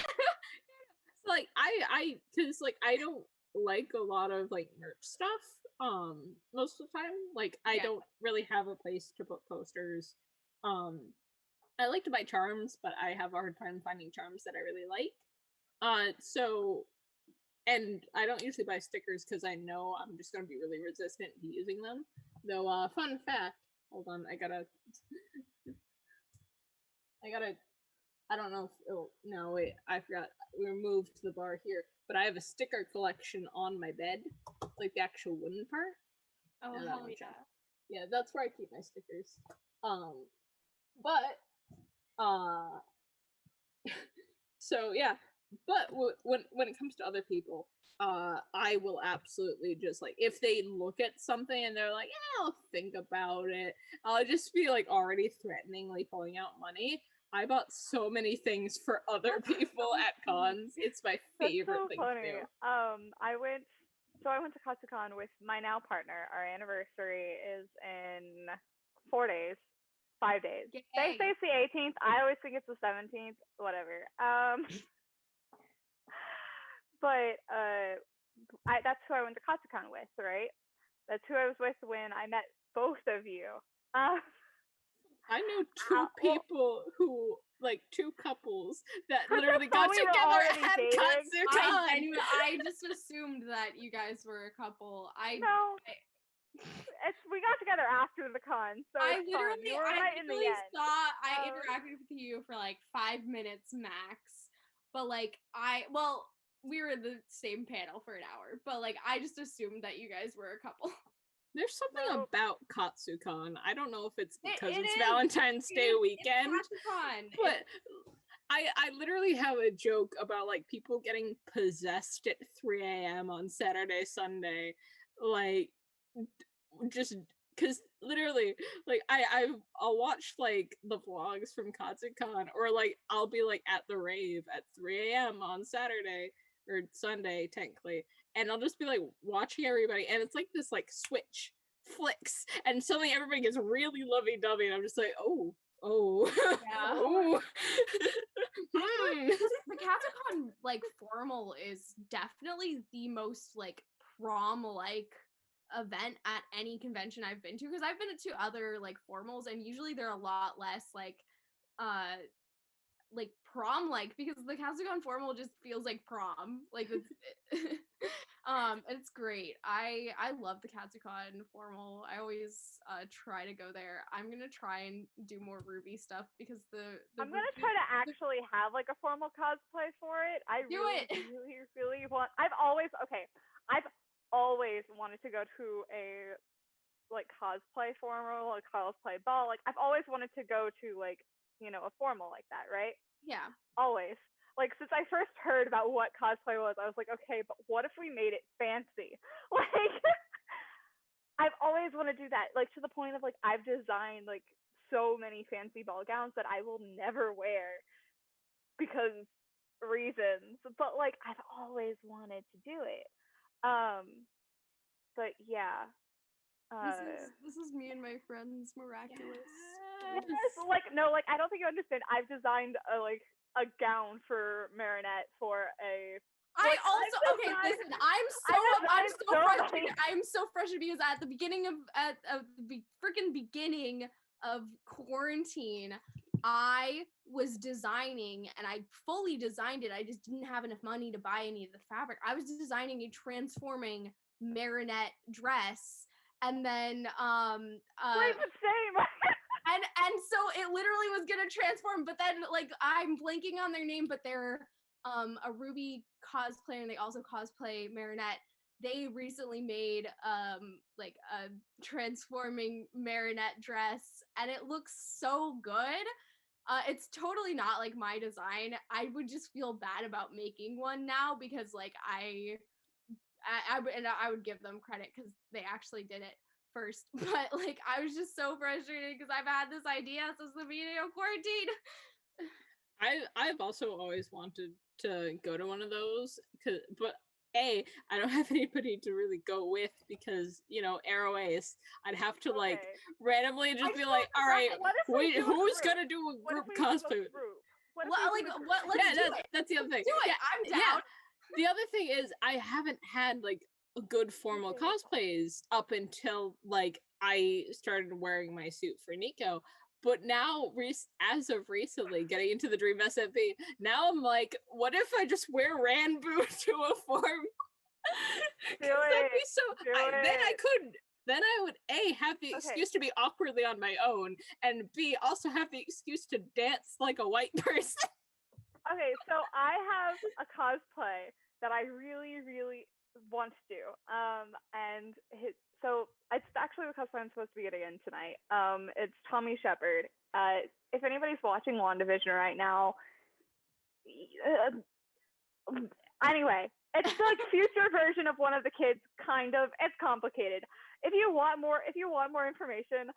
So like I because like I don't like a lot of like merch stuff most of the time. Like I don't really have a place to put posters. I like to buy charms, but I have a hard time finding charms that I really like. So and I don't usually buy stickers because I know I'm just gonna be really resistant to using them. Though, fun fact. Hold on, I gotta. I don't know if. Oh no, wait! I forgot. We moved to the bar here, but I have a sticker collection on my bed, like the actual wooden part. Oh Yeah, hell yeah. Yeah, that's where I keep my stickers. But so yeah, but when it comes to other people, I will absolutely just like if they look at something and they're like, yeah, I'll think about it. I'll just be like already threateningly pulling out money. I bought so many things for other people at cons. It's my favorite That's so thing funny. to do. I went to Katsucon with my now partner. Our anniversary is in 4 days, 5 days. Yay. They say it's the 18th. I always think it's the 17th. Whatever. But that's who I went to Katsucon with, right? That's who I was with when I met both of you. I know two people who, like, two couples that literally got we were together already at dating. Katsucon. I just assumed that you guys were a couple. We got together after the con, so I it's fun. You were right in the end. thought I interacted with you for like 5 minutes max, but like we were in the same panel for an hour, but like I just assumed that you guys were a couple. There's something about Katsucon. I don't know if it's because it's is. Valentine's Day weekend, It's Katsucon. but I literally have a joke about like people getting possessed at 3 a.m. on Saturday, Sunday, like just because literally like I'll watch like the vlogs from Katsucon, or like I'll be like at the rave at 3 a.m. on Saturday or Sunday technically, and I'll just be like watching everybody, and it's like this like switch flicks and suddenly everybody gets really lovey-dovey, and I'm just like, oh Yeah. oh. The Katsucon like formal is definitely the most like prom like event at any convention I've been to, because I've been to other like formals and usually they're a lot less like prom like, because the Katsucon formal just feels like prom, like it's it's great. I love the Katsucon formal. I always try to go there. I'm gonna try and do more Ruby stuff because I'm gonna try to actually have like a formal cosplay for it. I really want. I've always wanted to go to a like cosplay formal, a cosplay ball. Like I've always wanted to go to like, you know, a formal like that, right? Yeah. Always. Like since I first heard about what cosplay was, I was like, okay, but what if we made it fancy? Like I've always wanted to do that. Like to the point of like I've designed like so many fancy ball gowns that I will never wear because reasons. But like I've always wanted to do it. But yeah. This is me and my friends miraculous. Yes, like no, like I don't think you understand. I've designed a gown for Marinette for a. Listen. I'm so frustrated. I'm so frustrated because at the beginning of the freaking beginning of quarantine, I was designing and I fully designed it. I just didn't have enough money to buy any of the fabric. I was designing a transforming Marinette dress, and then same. and so it literally was gonna transform, but then like I'm blanking on their name, but they're a Ruby cosplayer and they also cosplay Marinette. They recently made like a transforming Marinette dress and it looks so good. It's totally not like my design. I would just feel bad about making one now because like I would give them credit because they actually did it first, but like I was just so frustrated because I've had this idea since the beginning of quarantine. I've also always wanted to go to one of those, but I don't have anybody to really go with because, you know, Arrow Ace, I'd have to like randomly just be like, all right, wait, who's gonna do a group cosplay? That's the other thing. Do it. I'm down. Yeah. The other thing is I haven't had like a good formal cosplays up until like I started wearing my suit for Nico. But now, as of recently, getting into the Dream SMP, now I'm like, what if I just wear Ranboo to a form? Do That'd be it. so. Do Then I it. could. Then I would A, have the excuse to be awkwardly on my own, and B, also have the excuse to dance like a white person. Okay, so I have a cosplay that I really, really want to do. So it's actually the cosplay I'm supposed to be getting in tonight. It's Tommy Shepard. If anybody's watching WandaVision right now, anyway, it's the like future version of one of the kids. Kind of, it's complicated. If you want more information,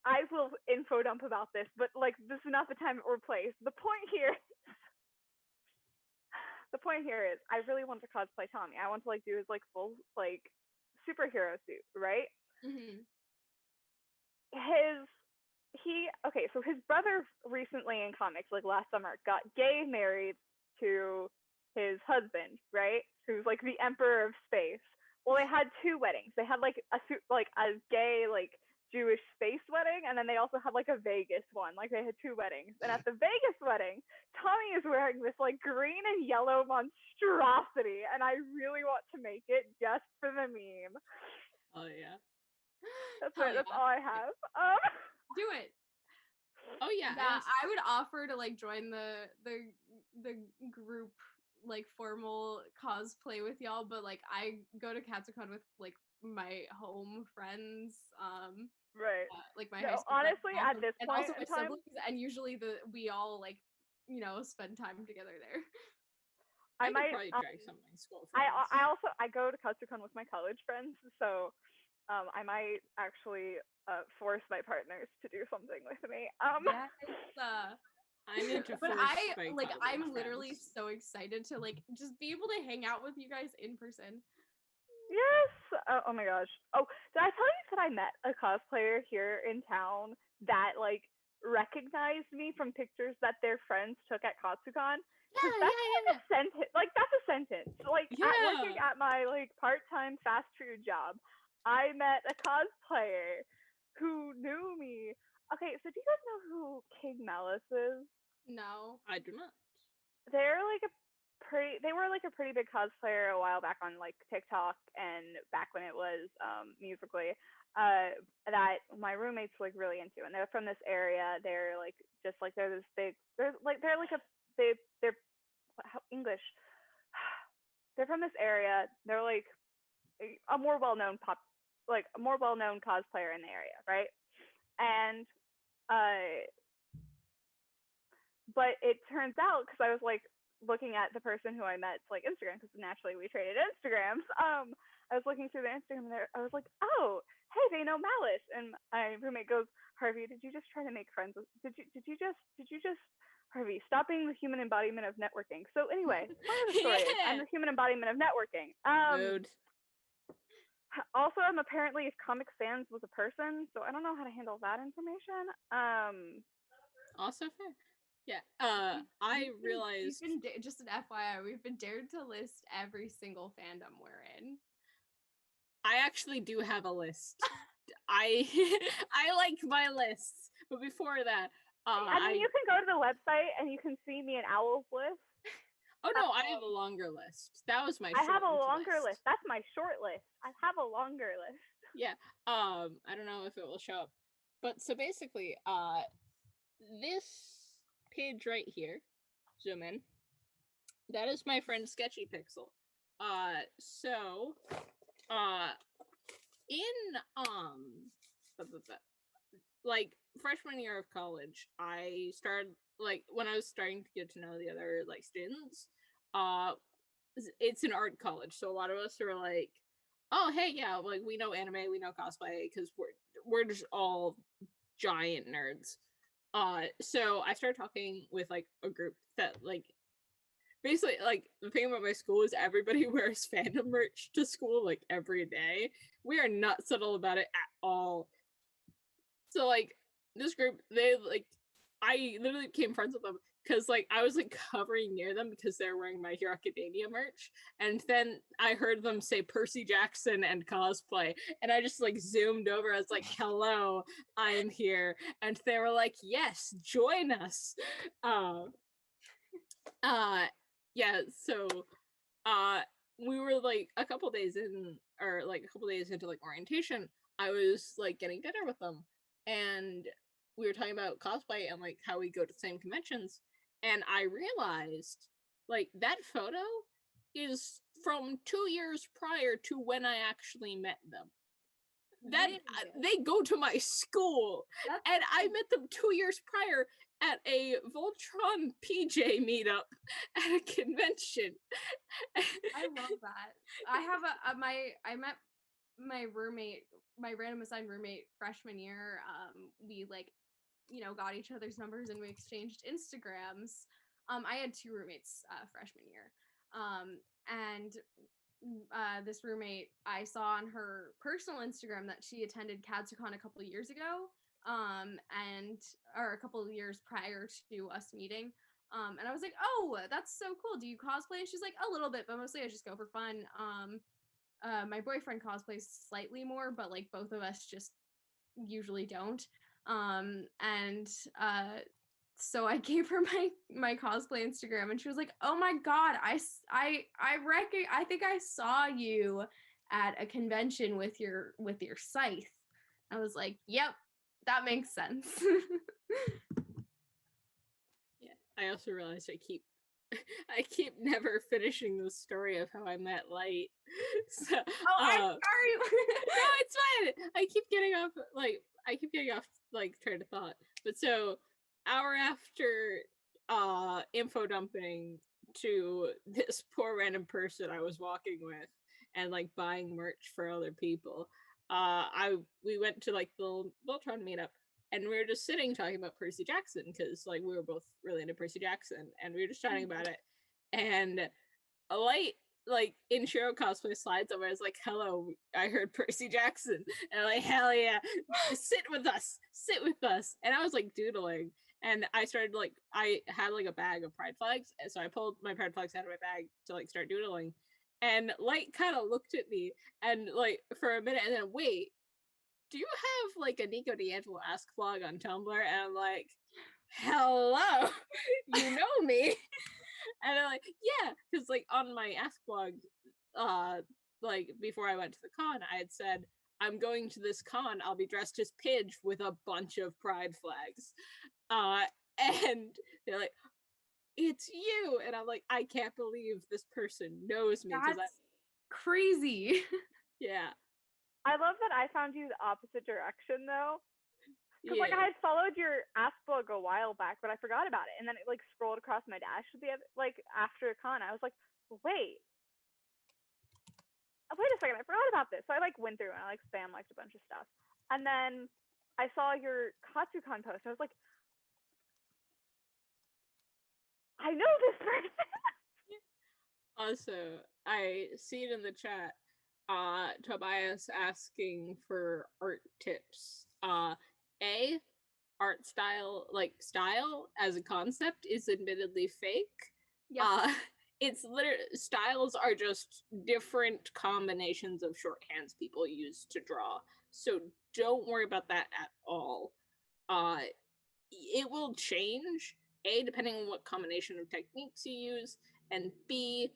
I will info dump about this. But like, this is not the time or place. The point here is I really want to cosplay Tommy. I want to like do his like full like superhero suit, right? Mm-hmm. So his brother recently in comics, like last summer, got gay married to his husband, right? Who's like the emperor of space. Well, they had two weddings. They had like a gay like Jewish space wedding, and then they also had like a Vegas one. Like they had two weddings. And at the Vegas wedding, Tommy is wearing this like green and yellow monstrosity, and I really want to make it just for the meme. Oh yeah. That's it. That's all I have. Do it. Oh yeah. Yeah, I would offer to like join the group like formal cosplay with y'all, but like I go to Katsucon with like my home friends, right. like my No, high school honestly, friends, at this and point also my in time, siblings, and usually we all like spend time together there. I might probably drag some of my school I friends. I go to Katsucon with my college friends, so I might actually force my partners to do something with me. Yes. I'm into But I'm friends. literally so excited to like just be able to hang out with you guys in person. Yes. Oh my gosh. Oh, did I tell you that I met a cosplayer here in town that like recognized me from pictures that their friends took at Katsucon? Yeah. A sentence. Like that's a sentence. Like working at my like part-time fast food job, I met a cosplayer who knew me. Okay, so do you guys know who King Malice is? No, I do not. They were like a pretty big cosplayer a while back on like TikTok and back when it was Musically, that my roommates like really into, and they're from this area. They're like just like they're this big. They're English. They're from this area. They're like a more well-known cosplayer in the area, right? And but it turns out, because I was like looking at the person who I met's like Instagram, because naturally we traded Instagrams. I was looking through the Instagram there. I was like, oh, hey, they know Malice. And my roommate goes, Harvey, did you just try to make friends with? Did you just Harvey, stop being the human embodiment of networking. So anyway, part of the story is I'm the human embodiment of networking. Mood. Also, I'm apparently if Comic Sans was a person, so I don't know how to handle that information. Also fair. Yeah. I realized. Just an FYI, we've been dared to list every single fandom we're in. I actually do have a list. I like my lists, but before that, I mean, you can go to the website and you can see me and Owl's list. Oh no, I have a longer list. That was my. I have a longer list. That's my short list. I have a longer list. Yeah. I don't know if it will show up, but so basically, this page right here, zoom in. That is my friend Sketchy Pixel. In like freshman year of college, I started like when I was starting to get to know the other like students. It's an art college, so a lot of us are like, oh hey yeah, like we know anime, we know cosplay, because we're just all giant nerds. So I started talking with like a group that like basically like the thing about my school is everybody wears fandom merch to school like every day. We are not subtle about it at all. So like this group, they like I literally became friends with them because like I was like hovering near them because they're wearing My Hero Academia merch, and then I heard them say Percy Jackson and cosplay, and I just like zoomed over. I was like, "Hello, I'm here," and they were like, "Yes, join us." Yeah. So, we were like a couple days in, or like a couple days into like orientation. I was like getting dinner with them, and we were talking about cosplay and like how we go to the same conventions, and I realized like that photo is from 2 years prior to when I actually met them. That they go to my school, and I met them 2 years prior at a Voltron PJ meetup at a convention. I love that. I have I met my roommate, my random assigned roommate freshman year. We like, got each other's numbers and we exchanged Instagrams. I had 2 roommates freshman year. And this roommate, I saw on her personal Instagram that she attended Katsucon a couple of years ago, or a couple of years prior to us meeting. And I was like, "Oh, that's so cool. Do you cosplay?" And she's like, "A little bit, but mostly I just go for fun." My boyfriend cosplays slightly more, but like both of us just usually don't. And so I gave her my cosplay Instagram, and she was like, "Oh my god, I think I saw you at a convention with your scythe." I was like, "Yep, that makes sense." Yeah, I also realized I keep never finishing the story of how I met Light. So, I'm sorry. No, it's fine. I keep getting off train of thought. But so, hour after info dumping to this poor random person I was walking with and like buying merch for other people, we went to like the Voltron meetup, and we were just sitting talking about Percy Jackson because like we were both really into Percy Jackson, and we were just chatting about it. And a Light, like in Shiro cosplay, slides over. I was like, "Hello, I heard Percy Jackson," and I'm like, "Hell yeah, sit with us." And I was like doodling, and I started like I had like a bag of pride flags, and so I pulled my pride flags out of my bag to like start doodling, and Light kind of looked at me and like for a minute, and then wait. Do you have like a Nico D'Angelo Ask blog on Tumblr? And I'm like, "Hello, you know me." And I'm like, "Yeah," because like on my Ask blog, like before I went to the con, I had said, "I'm going to this con. I'll be dressed as Pidge with a bunch of pride flags." And they're like, "It's you," and I'm like, "I can't believe this person knows me." That's crazy. Yeah. I love that I found you the opposite direction though. Because Yeah. like I had followed your Ask blog a while back, but I forgot about it, and then it like scrolled across my dash like after a con. I was like, wait a second, I forgot about this. So I like went through and I like spam liked a bunch of stuff, and then I saw your Katsucon post. I was like, I know this person. Also, I see it in the chat. Tobias asking for art tips. Art style as a concept is admittedly fake. Yep. It's literally styles are just different combinations of shorthands people use to draw. So don't worry about that at all. It will change, A, depending on what combination of techniques you use, and B,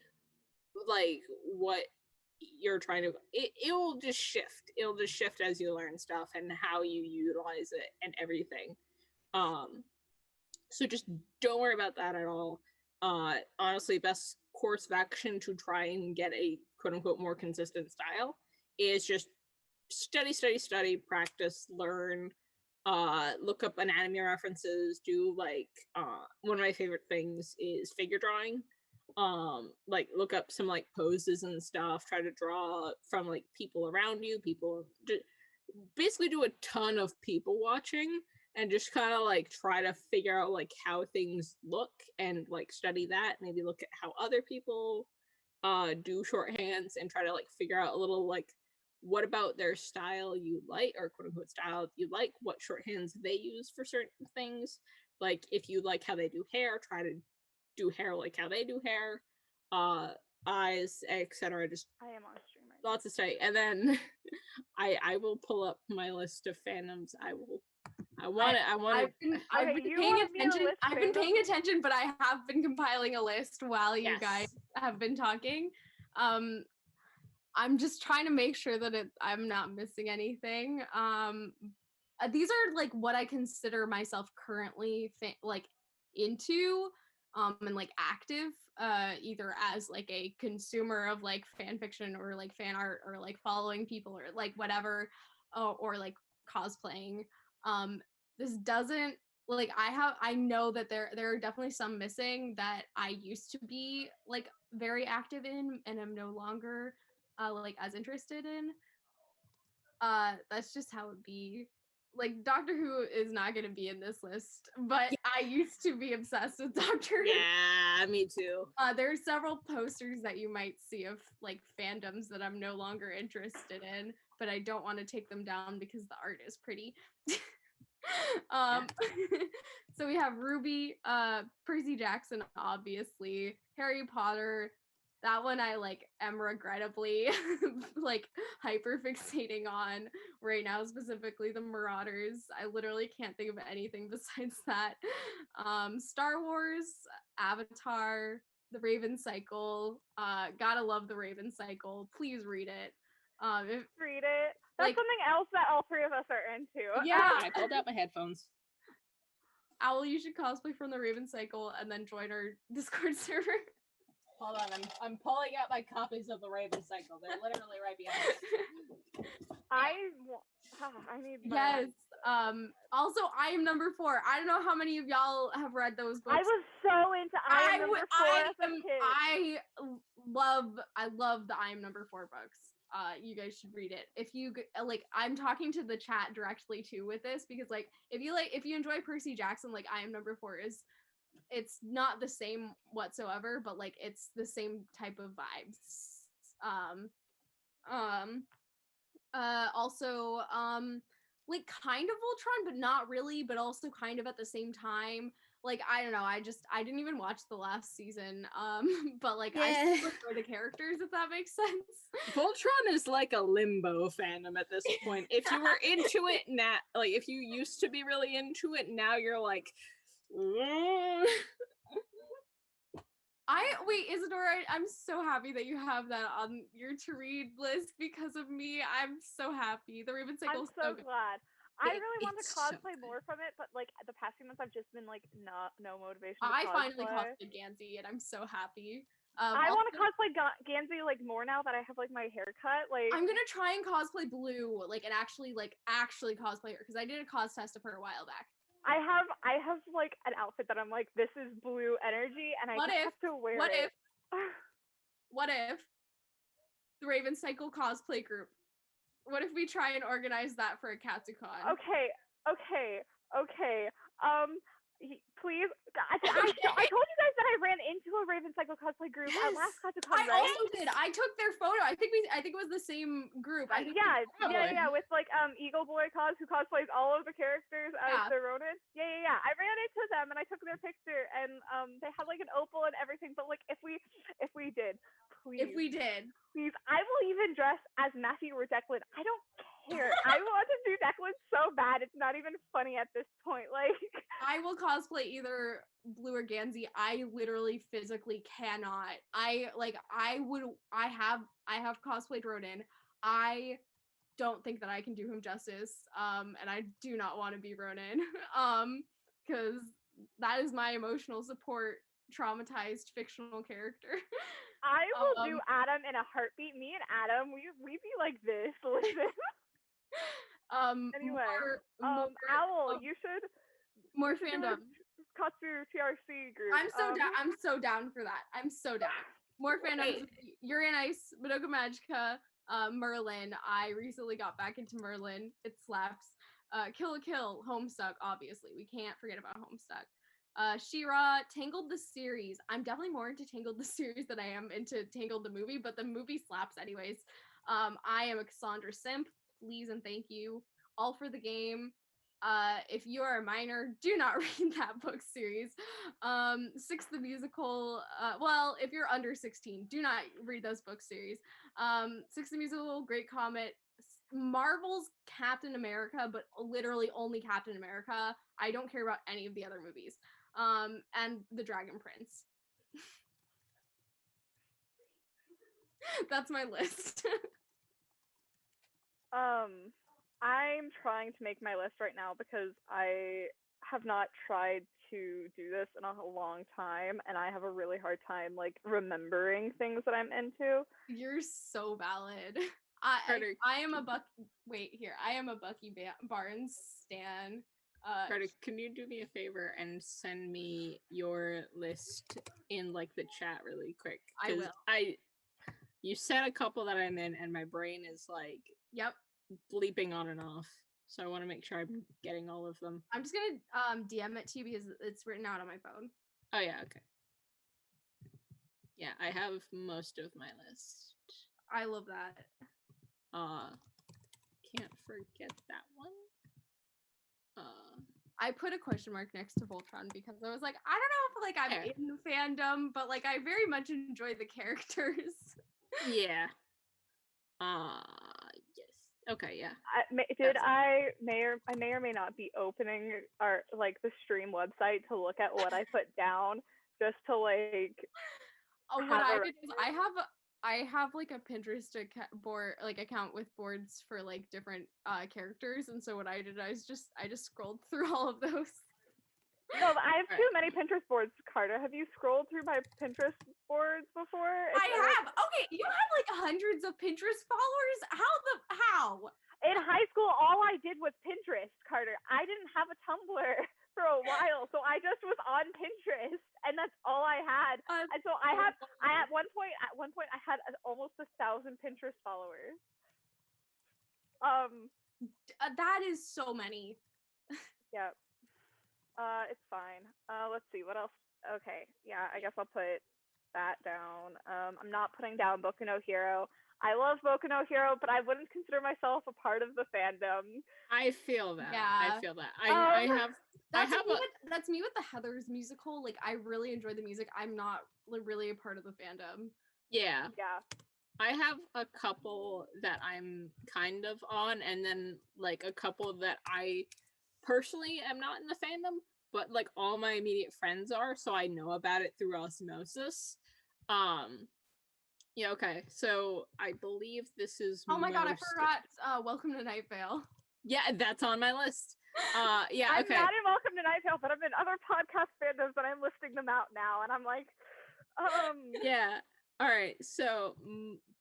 like what you're trying to it will just shift. It'll just shift as you learn stuff and how you utilize it and everything. So just don't worry about that at all. Honestly, best course of action to try and get a quote unquote more consistent style is just study, practice, learn, look up anatomy references, do like one of my favorite things is figure drawing. Like look up some like poses and stuff, try to draw from like people around you, basically do a ton of people watching and just kind of like try to figure out like how things look and like study that, maybe look at how other people do shorthands and try to like figure out a little like what about their style you like, or quote unquote style you like, what shorthands they use for certain things. Like, if you like how they do hair, try to do hair like how they do hair. Eyes, etc. Just I am on stream right now. lots of stuff. And then I will pull up my list of fandoms. I've been paying attention. I've been paying attention, but I have been compiling a list while you guys have been talking. I'm just trying to make sure that I'm not missing anything. These are like what I consider myself currently into and like active, either as like a consumer of like fan fiction or like fan art or like following people or like whatever, or like cosplaying. This doesn't like I know that there are definitely some missing that I used to be like very active in and am no longer like as interested in. That's just how it be. Like Doctor Who is not going to be in this list, but I used to be obsessed with Doctor Who. Yeah, me too. There are several posters that you might see of like fandoms that I'm no longer interested in, but I don't want to take them down because the art is pretty. So we have Ruby, Percy Jackson, obviously, Harry Potter. That one I like am regrettably like hyper fixating on right now, specifically the Marauders. I literally can't think of anything besides that. Star Wars, Avatar, The Raven Cycle. Gotta love The Raven Cycle. Please read it. Read it. That's like, something else that all three of us are into. Yeah. I pulled out my headphones. Owl, you should cosplay from The Raven Cycle and then join our Discord server. Hold on, I'm pulling out my copies of The Raven Cycle. They're literally right behind me. I need my... Yes. Also, I Am Number 4. I don't know how many of y'all have read those books. I was so into I Am Number 4 as a kid. I love the I Am Number 4 books. You guys should read it. If you like, I'm talking to the chat directly too with this because like if you enjoy Percy Jackson, like I Am Number 4 is, it's not the same whatsoever, but like it's the same type of vibes. Also like kind of Voltron, but not really, but also kind of at the same time. Like I don't know, I didn't even watch the last season, but like I still prefer the characters, if that makes sense. Voltron is like a limbo fandom at this point. If you were into it now, like if you used to be really into it, now you're like Wait, Isadora, I'm so happy that you have that on your to read list because of me. I'm so happy. The Raven Cycle is so good. Glad. I really want to cosplay more from it, but like the past few months I've just been like no motivation to cosplay. I finally cosplayed Gansey and I'm so happy. I want to cosplay Gansey like more now that I have like my haircut. Like I'm gonna try and cosplay Blue, like and actually cosplay her because I did a cos test of her a while back. I have like an outfit that I'm like, this is Blue energy, and I have to wear it. What if the Raven Cycle cosplay group? What if we try and organize that for a Katsucon? Okay. Please. I told you guys that I ran into a Raven Cycle cosplay group at last Katsucon, right? I also did. I took their photo. I think it was the same group. Yeah, with like Eagle Boy who cosplays all of the characters as the Ronin. Yeah. I ran into them and I took their picture and they had like an opal and everything. But like if we did, please. If we did. Please, I will even dress as Matthew or Declan. I don't care. I want to do Declan so bad. It's not even funny at this point. Like I will cosplay either Blue or Gansey. I literally physically cannot. I have cosplayed Ronin. I don't think that I can do him justice. And I do not want to be Ronin. Because that is my emotional support traumatized fictional character. I will do Adam in a heartbeat. Me and Adam, we be like this. Listen. Anyway, Owl, you should more fandom. Katsu TRC group. I'm so down for that. I'm so down. More fandom. Uranice, Madoka Magica, Merlin. I recently got back into Merlin. It slaps. Kill la Kill, Homestuck, obviously. We can't forget about Homestuck. She-Ra, Tangled the series. I'm definitely more into Tangled the series than I am into Tangled the movie, but the movie slaps anyways. I am a Cassandra simp. Please and thank you. All for the game. If you are a minor, do not read that book series. Six the Musical, well, if you're under 16, do not read those book series. Six the Musical, Great Comet, Marvel's Captain America, but literally only Captain America. I don't care about any of the other movies. And The Dragon Prince. That's my list. I'm trying to make my list right now because I have not tried to do this in a long time, and I have a really hard time like remembering things that I'm into. You're so valid. Carter, I am a I am a Bucky Barnes stan. Carter, can you do me a favor and send me your list in like the chat really quick? I will. You said a couple that I'm in, and my brain is like Yep. bleeping on and off. So I want to make sure I'm getting all of them. I'm just gonna DM it to you because it's written out on my phone. Oh yeah, okay. Yeah, I have most of my list. I love that. Can't forget that one. I put a question mark next to Voltron because I was like, I don't know if like I'm in the fandom, but like I very much enjoy the characters. Yeah. Yes. Okay, yeah. I may or may not be opening our like the stream website to look at what I put down just to like. What I did is I have like a Pinterest account with boards for like different characters, and so what I did I just scrolled through all of those. No, I have too many Pinterest boards, Carter. Have you scrolled through my Pinterest boards before? I have. Okay, you have like hundreds of Pinterest followers. How? In high school, all I did was Pinterest, Carter. I didn't have a Tumblr for a while, so I just was on Pinterest, and that's all I had. And so I at one point I had almost 1,000 Pinterest followers. That is so many. Yeah. It's fine. Let's see what else. Okay, yeah, I guess I'll put that down. I'm not putting down Boku no Hero. I love Boku no Hero, but I wouldn't consider myself a part of the fandom. I feel that. Yeah. I feel that. I have. That's me with the Heathers musical. Like, I really enjoy the music. I'm not really a part of the fandom. Yeah. Yeah. I have a couple that I'm kind of on, and then like a couple that I personally am not in the fandom, but like all my immediate friends are, so I know about it through osmosis. Yeah, okay. So I believe this is Oh my god, I forgot Welcome to Night Vale. Yeah, that's on my list. Yeah, I'm okay. not in Welcome to Night Vale, but I'm in other podcast fandoms and I'm listing them out now, and I'm like, Yeah. All right. So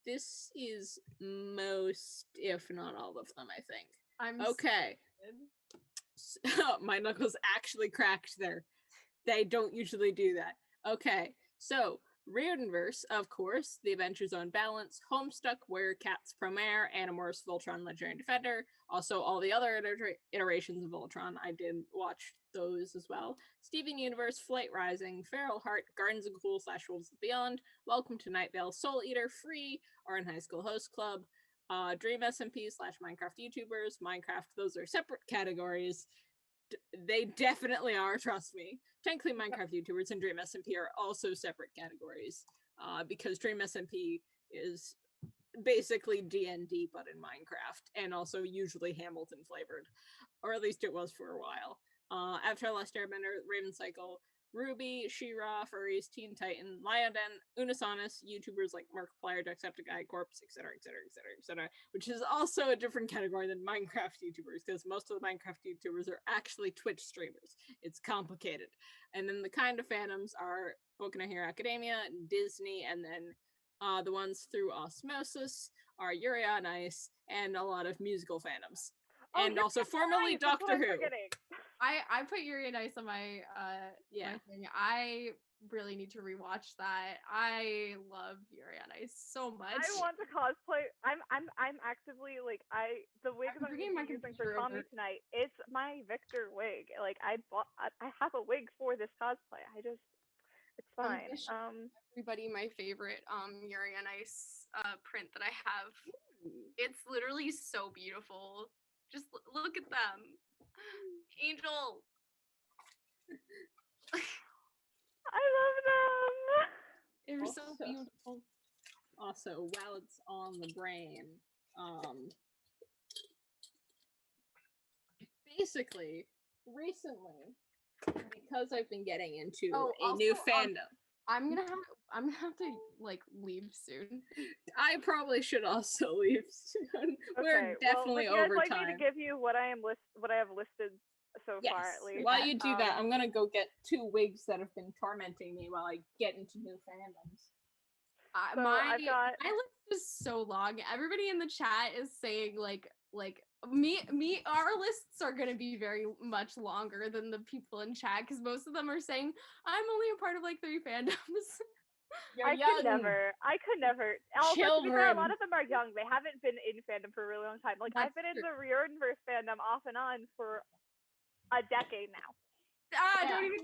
this is most, if not all of them, I think. I'm okay. So, my knuckles actually cracked there. They don't usually do that. Okay. So Neurodivergence, of course, The Adventures on Balance, Homestuck, Where Cats Promare, Animorphs, Voltron, Legendary Defender, also all the other iterations of Voltron. I did watch those as well. Steven Universe, Flight Rising, Feral Heart, Gardens of Cool / Wolves of Beyond, Welcome to Night Vale, Soul Eater, Free, Our in High School Host Club, Dream SMP / Minecraft YouTubers, Minecraft, those are separate categories. They definitely are, trust me. Technically, Minecraft YouTubers and Dream SMP are also separate categories, because Dream SMP is basically D&D but in Minecraft, and also usually Hamilton flavored, or at least it was for a while. After Last Airbender, Raven Cycle, Ruby, She-Ra, Furries, Teen Titan, Lyodan, Unisonus, YouTubers like Markiplier, Jacksepticeye, Corpse, etc., etc., etc., etc., which is also a different category than Minecraft YouTubers, because most of the Minecraft YouTubers are actually Twitch streamers. It's complicated. And then the kind of fandoms are Boku no Hero Academia, Disney, and then the ones through osmosis are Yuri on Ice, and a lot of musical fandoms. And also formerly Doctor Who. I put Yuri on Ice on my my thing. I really need to rewatch that. I love Yuri on Ice so much. I want to cosplay. I'm actively like the wig I'm using for Tommy tonight. It's my Victor wig. Like I have a wig for this cosplay. It's fine. Everybody, my favorite Yuri on Ice print that I have. It's literally so beautiful. Just look at them. Angel. I love them. They were so Also- beautiful. Also, while it's on the brain, basically, recently, because I've been getting into a new also, fandom, I'm gonna have to like leave soon. I probably should also leave soon. We're definitely well, would you guys over like time. me to give you what I have listed so far at least? While you do that, I'm gonna go get 2 wigs that have been tormenting me while I get into new fandoms. So my I've got list is so long. Everybody in the chat is saying like me our lists are going to be very much longer than the people in chat because most of them are saying I'm only a part of like 3 fandoms. You're I could never. Also, to be fair, a lot children. of them are young. They haven't been in fandom for a really long time. Like I've been in the Neurodivergence fandom off and on for a decade now. Don't even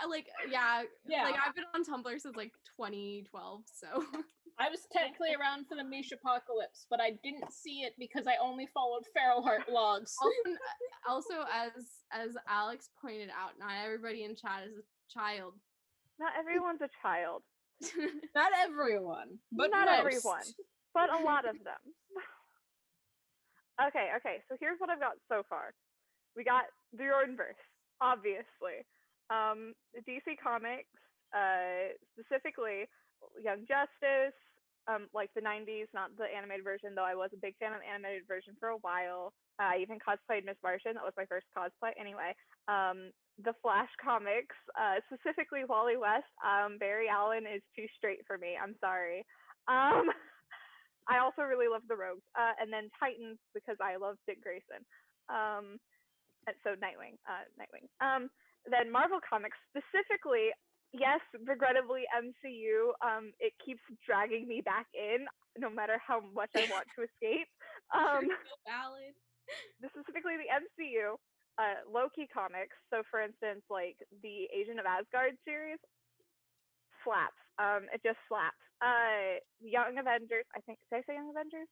like like I've been on Tumblr since like 2012, so I was technically around for the Mish Apocalypse, but I didn't see it because I only followed Feral Heart blogs. also as Alex pointed out, not everybody in chat is a child. Not everyone's a child. Not everyone, but not most. everyone, but a lot of them. Okay, so here's what I've got so far. We got the Neurodivergence, obviously. DC Comics, specifically Young Justice, like the 90s, not the animated version, though I was a big fan of the animated version for a while. I even cosplayed Miss Martian. That was my first cosplay. Anyway, the Flash comics, specifically Wally West. Barry Allen is too straight for me. I'm sorry. I also really love the Rogues. And then Titans because I love Dick Grayson. And so Nightwing. Then Marvel Comics, specifically, yes, regrettably MCU, it keeps dragging me back in no matter how much I want to escape. So valid. Specifically the MCU, Loki comics. So for instance, like the Agent of Asgard series slaps. It just slaps. Young Avengers, I think, did I say Young Avengers?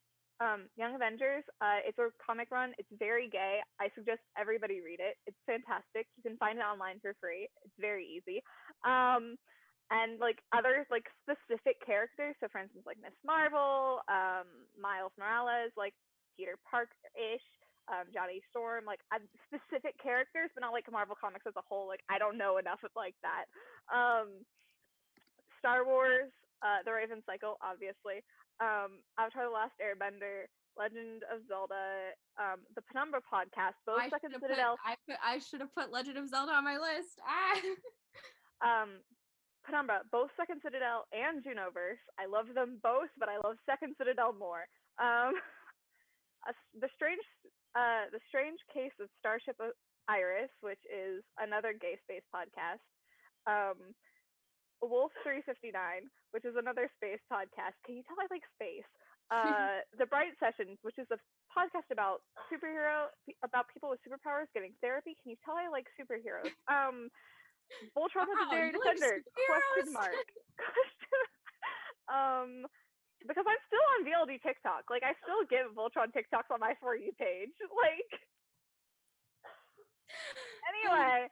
Young Avengers, it's a comic run. It's very gay. I suggest everybody read it. It's fantastic. You can find it online for free. It's very easy. And like other like specific characters. So for instance, like Miss Marvel, Miles Morales, like Peter Parker-ish, Johnny Storm, like specific characters, but not like Marvel Comics as a whole. Like I don't know enough of like that. Star Wars, The Raven Cycle, obviously. Avatar: The Last Airbender, Legend of Zelda, the Penumbra podcast, both Second Citadel. I should have put Legend of Zelda on my list. Penumbra, both Second Citadel and Junoverse. I love them both, but I love Second Citadel more. The Strange Case of Starship Iris, which is another gay space podcast. Wolf 359, which is another space podcast. Can you tell I like space? The Bright Sessions, which is a podcast about people with superpowers getting therapy. Can you tell I like superheroes? Voltron the Legendary Defender? Question mark. Because I'm still on VLD TikTok. Like I still give Voltron TikToks on my For You page. Like anyway,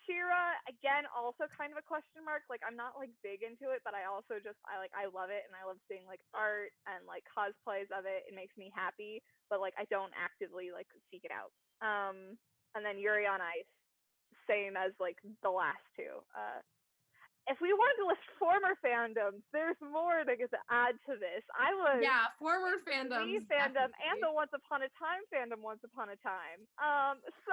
She-Ra, again, also kind of a question mark. Like I'm not like big into it, but I also just I love it, and I love seeing like art and like cosplays of it. It makes me happy, but like I don't actively like seek it out. And then Yuri on Ice, same as like the last two. If we wanted to list former fandoms, there's more that gets to add to this. I was former fandoms. Fandom and the Once Upon a Time fandom Once Upon a Time. So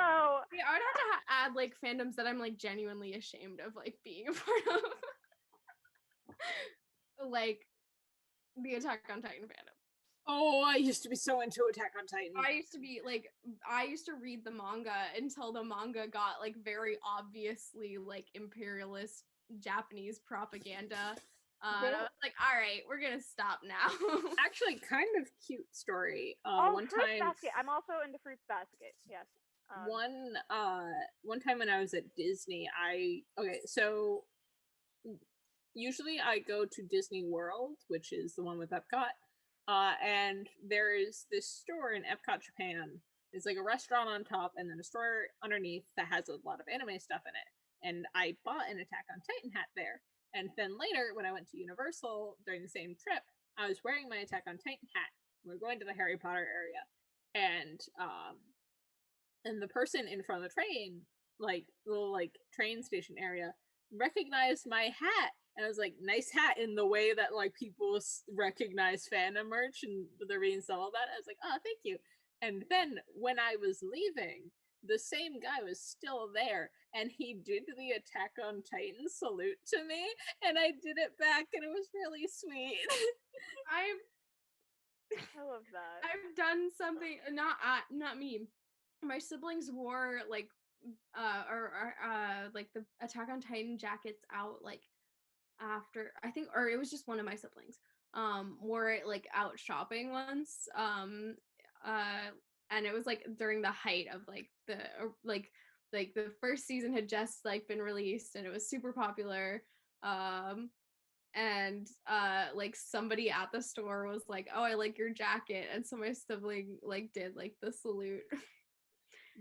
yeah, I would have to add like fandoms that I'm like genuinely ashamed of like being a part of. Like the Attack on Titan fandom. Oh, I used to be so into Attack on Titan. I used to read the manga until the manga got like very obviously like imperialist Japanese propaganda. And I was like, all right, we're gonna stop now. Actually, kind of cute story. Fruits Basket. I'm also into Fruits Basket. Yes. One time when I was at Disney, so usually I go to Disney World, which is the one with Epcot. And there is this store in Epcot, Japan, It's like a restaurant on top and then a store underneath that has a lot of anime stuff in it. And I bought an Attack on Titan hat there. And then later, when I went to Universal during the same trip, I was wearing my Attack on Titan hat. We were going to the Harry Potter area, and the person in front of the train, like little like train station area, recognized my hat, and I was like, "Nice hat," in the way that like people recognize fandom merch and they're being sold that. I was like, "Oh, thank you." And then when I was leaving, the same guy was still there, and he did the Attack on Titan salute to me, and I did it back, and it was really sweet. I love that. I've done something, not me. My siblings wore like like the Attack on Titan jackets out like after, I think, or it was just one of my siblings wore it like out shopping once, and it was like during the height of like the first season had just like been released and it was super popular, and like somebody at the store was like, "Oh, I like your jacket," and so my sibling like did like the salute.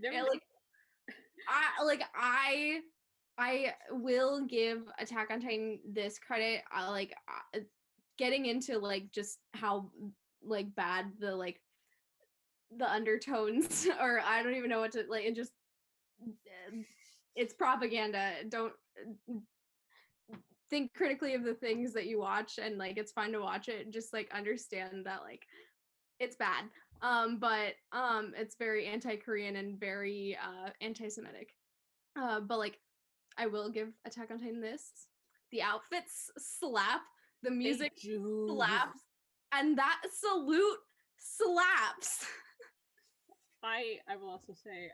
Yeah, like I will give Attack on Titan this credit. Getting into like just how like bad the undertones or I don't even know what to like. It just it's propaganda. Don't think critically of the things that you watch, and like it's fine to watch it. Just like understand that like it's bad. But it's very anti-Korean and very anti-Semitic. But like I will give Attack on Titan this. The outfits slap, the music slaps, and that salute slaps. I will also say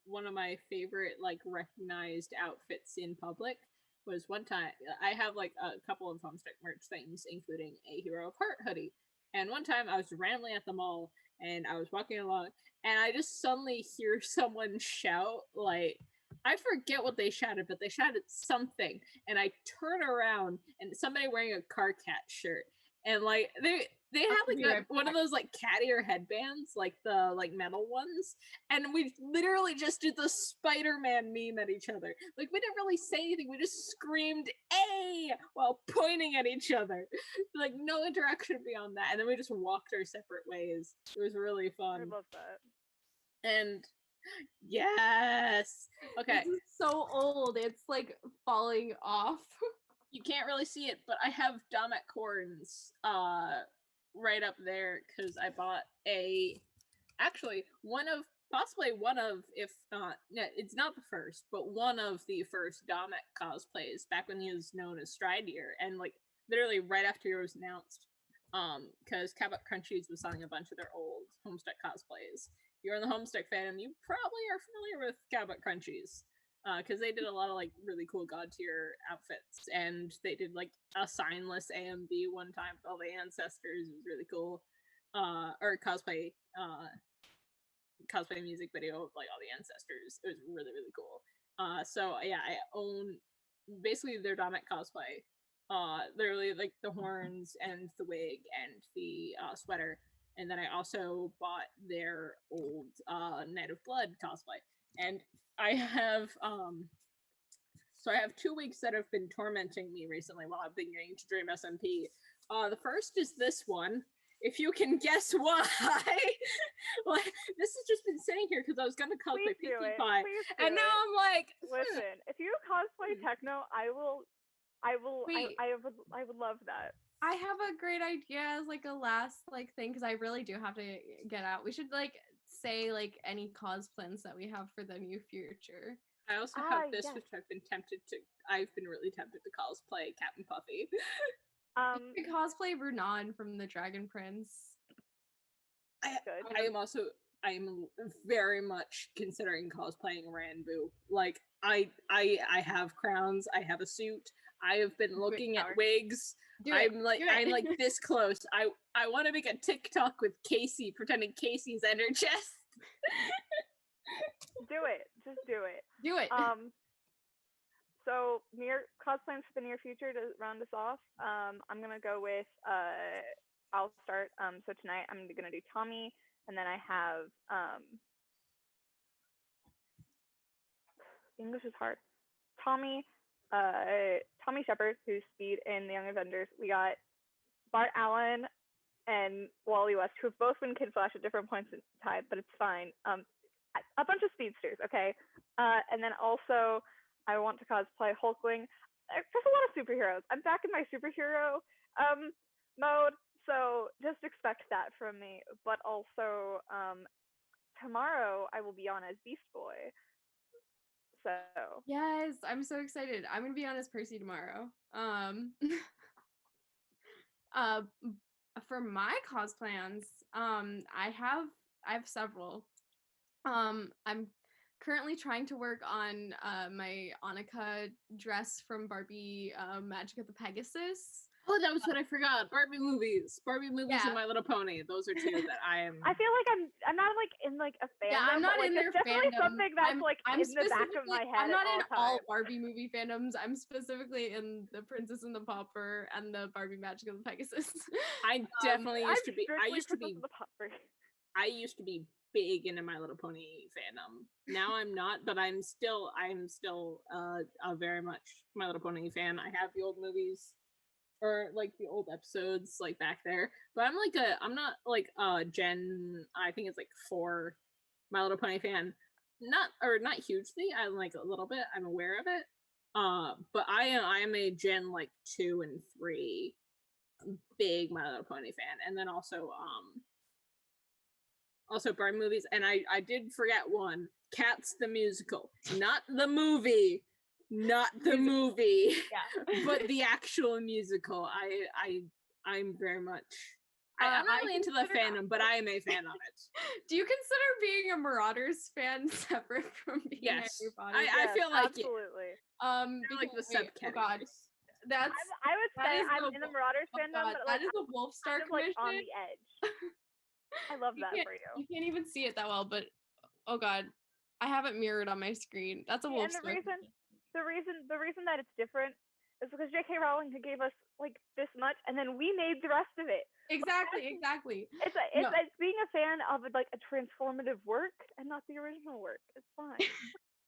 one of my favorite like recognized outfits in public was one time I have like a couple of Homestuck merch things, including a Hero of Heart hoodie. And one time I was randomly at the mall and I was walking along and I just suddenly hear someone shout, like, I forget what they shouted, but they shouted something. And I turn around and somebody wearing a Car Cat shirt. And like they have like one of those like cat ear headbands, like the like metal ones, and we literally just did the Spider-Man meme at each other. Like we didn't really say anything, we just screamed "A" while pointing at each other. Like no interaction beyond that, and then we just walked our separate ways. It was really fun. I love that. And yes, okay. This is so old, it's like falling off. You can't really see it, but I have Damet corns right up there because I bought actually possibly one of, if not, it's not the first, but one of the first Damet cosplays back when he was known as Strideer, and like literally right after it was announced, because Cabot Crunchies was selling a bunch of their old Homestuck cosplays. If you're in the Homestuck fandom, you probably are familiar with Cabot Crunchies. Because they did a lot of like really cool god tier outfits, and they did like a signless AMV one time with all the ancestors. It was really cool. Or cosplay music video of like all the ancestors. It was really really cool. So yeah, I own basically their Damet cosplay. Literally like the horns and the wig and the sweater, and then I also bought their old Night of Blood cosplay. And I have so I have 2 weeks that have been tormenting me recently while I've been getting to Dream SMP. The first is this one. If you can guess why. Well, this has just been sitting here because I was gonna cosplay Pinkie Pie, and now I'm like, listen, if you cosplay techno, I would love that. I have a great idea as like a last like thing, because I really do have to get out. We should like say like any cos plans that we have for the new future. I also have this, which I've been really tempted to cosplay Captain Puffy. You could cosplay Runan from the Dragon Prince. I am very much considering cosplaying Ranbu. Like I have crowns, I have a suit, I have been looking at wigs. I'm like this close. I want to make a TikTok with Casey, pretending Casey's in her chest. Do it. Just do it. Do it. So cos plans for the near future to round us off. I'm gonna go with I'll start. So tonight I'm gonna do Tommy, and then I have English is hard. Tommy Shepard, who's Speed in The Young Avengers. We got Bart Allen and Wally West, who have both been Kid Flash at different points in time, but it's fine. A bunch of speedsters, okay? And then also, I want to cosplay Hulkling. Just a lot of superheroes. I'm back in my superhero mode, so just expect that from me. But also, tomorrow I will be on as Beast Boy. So Yes, I'm so excited. I'm gonna be on as Percy tomorrow. For my cos plans, I have several. I'm currently trying to work on my Annika dress from Barbie Magic of the Pegasus. Oh, that was what I forgot. Barbie movies Yeah. and My Little Pony. Those are two that I am. I feel like I'm not like in like a fandom. Yeah, I'm not but, like, in their it's definitely fandom. something that's I'm in the back of my head. I'm not at in all all times. Barbie movie fandoms. I'm specifically in the Princess and the Pauper and the Barbie Magic of the Pegasus. I definitely used to be. I used to Princess be. of the Pauper. I used to be big into My Little Pony fandom. Now I'm not, but I'm still a very much My Little Pony fan. I have the old movies or like the old episodes like back there, but I'm not like Gen, I think it's like 4 My Little Pony fan. Not hugely. I'm like a little bit. I'm aware of it. But I am a Gen like 2 and 3 big My Little Pony fan, and then also Barbie movies. And I did forget one. Cats the musical, not the movie. Not the movie, Yeah. but the actual musical. I'm very much. I'm not really into the fandom, but I am a fan of it. Do you consider being a Marauders fan separate from being Yes, Harry Potter? I feel like absolutely. They're like the subcategories. Oh God, that's I would that say is I'm the in the Wolf- Marauders oh fandom, God, but like that is a Wolfstar kind of like on commission. the edge. I love that for you. You can't even see it that well, but oh God, I have it mirrored on my screen. That's a And Wolfstar. the reason that it's different is because J.K. Rowling gave us like this much, and then we made the rest of it. Exactly. It's being a fan of like a transformative work and not the original work. It's fine.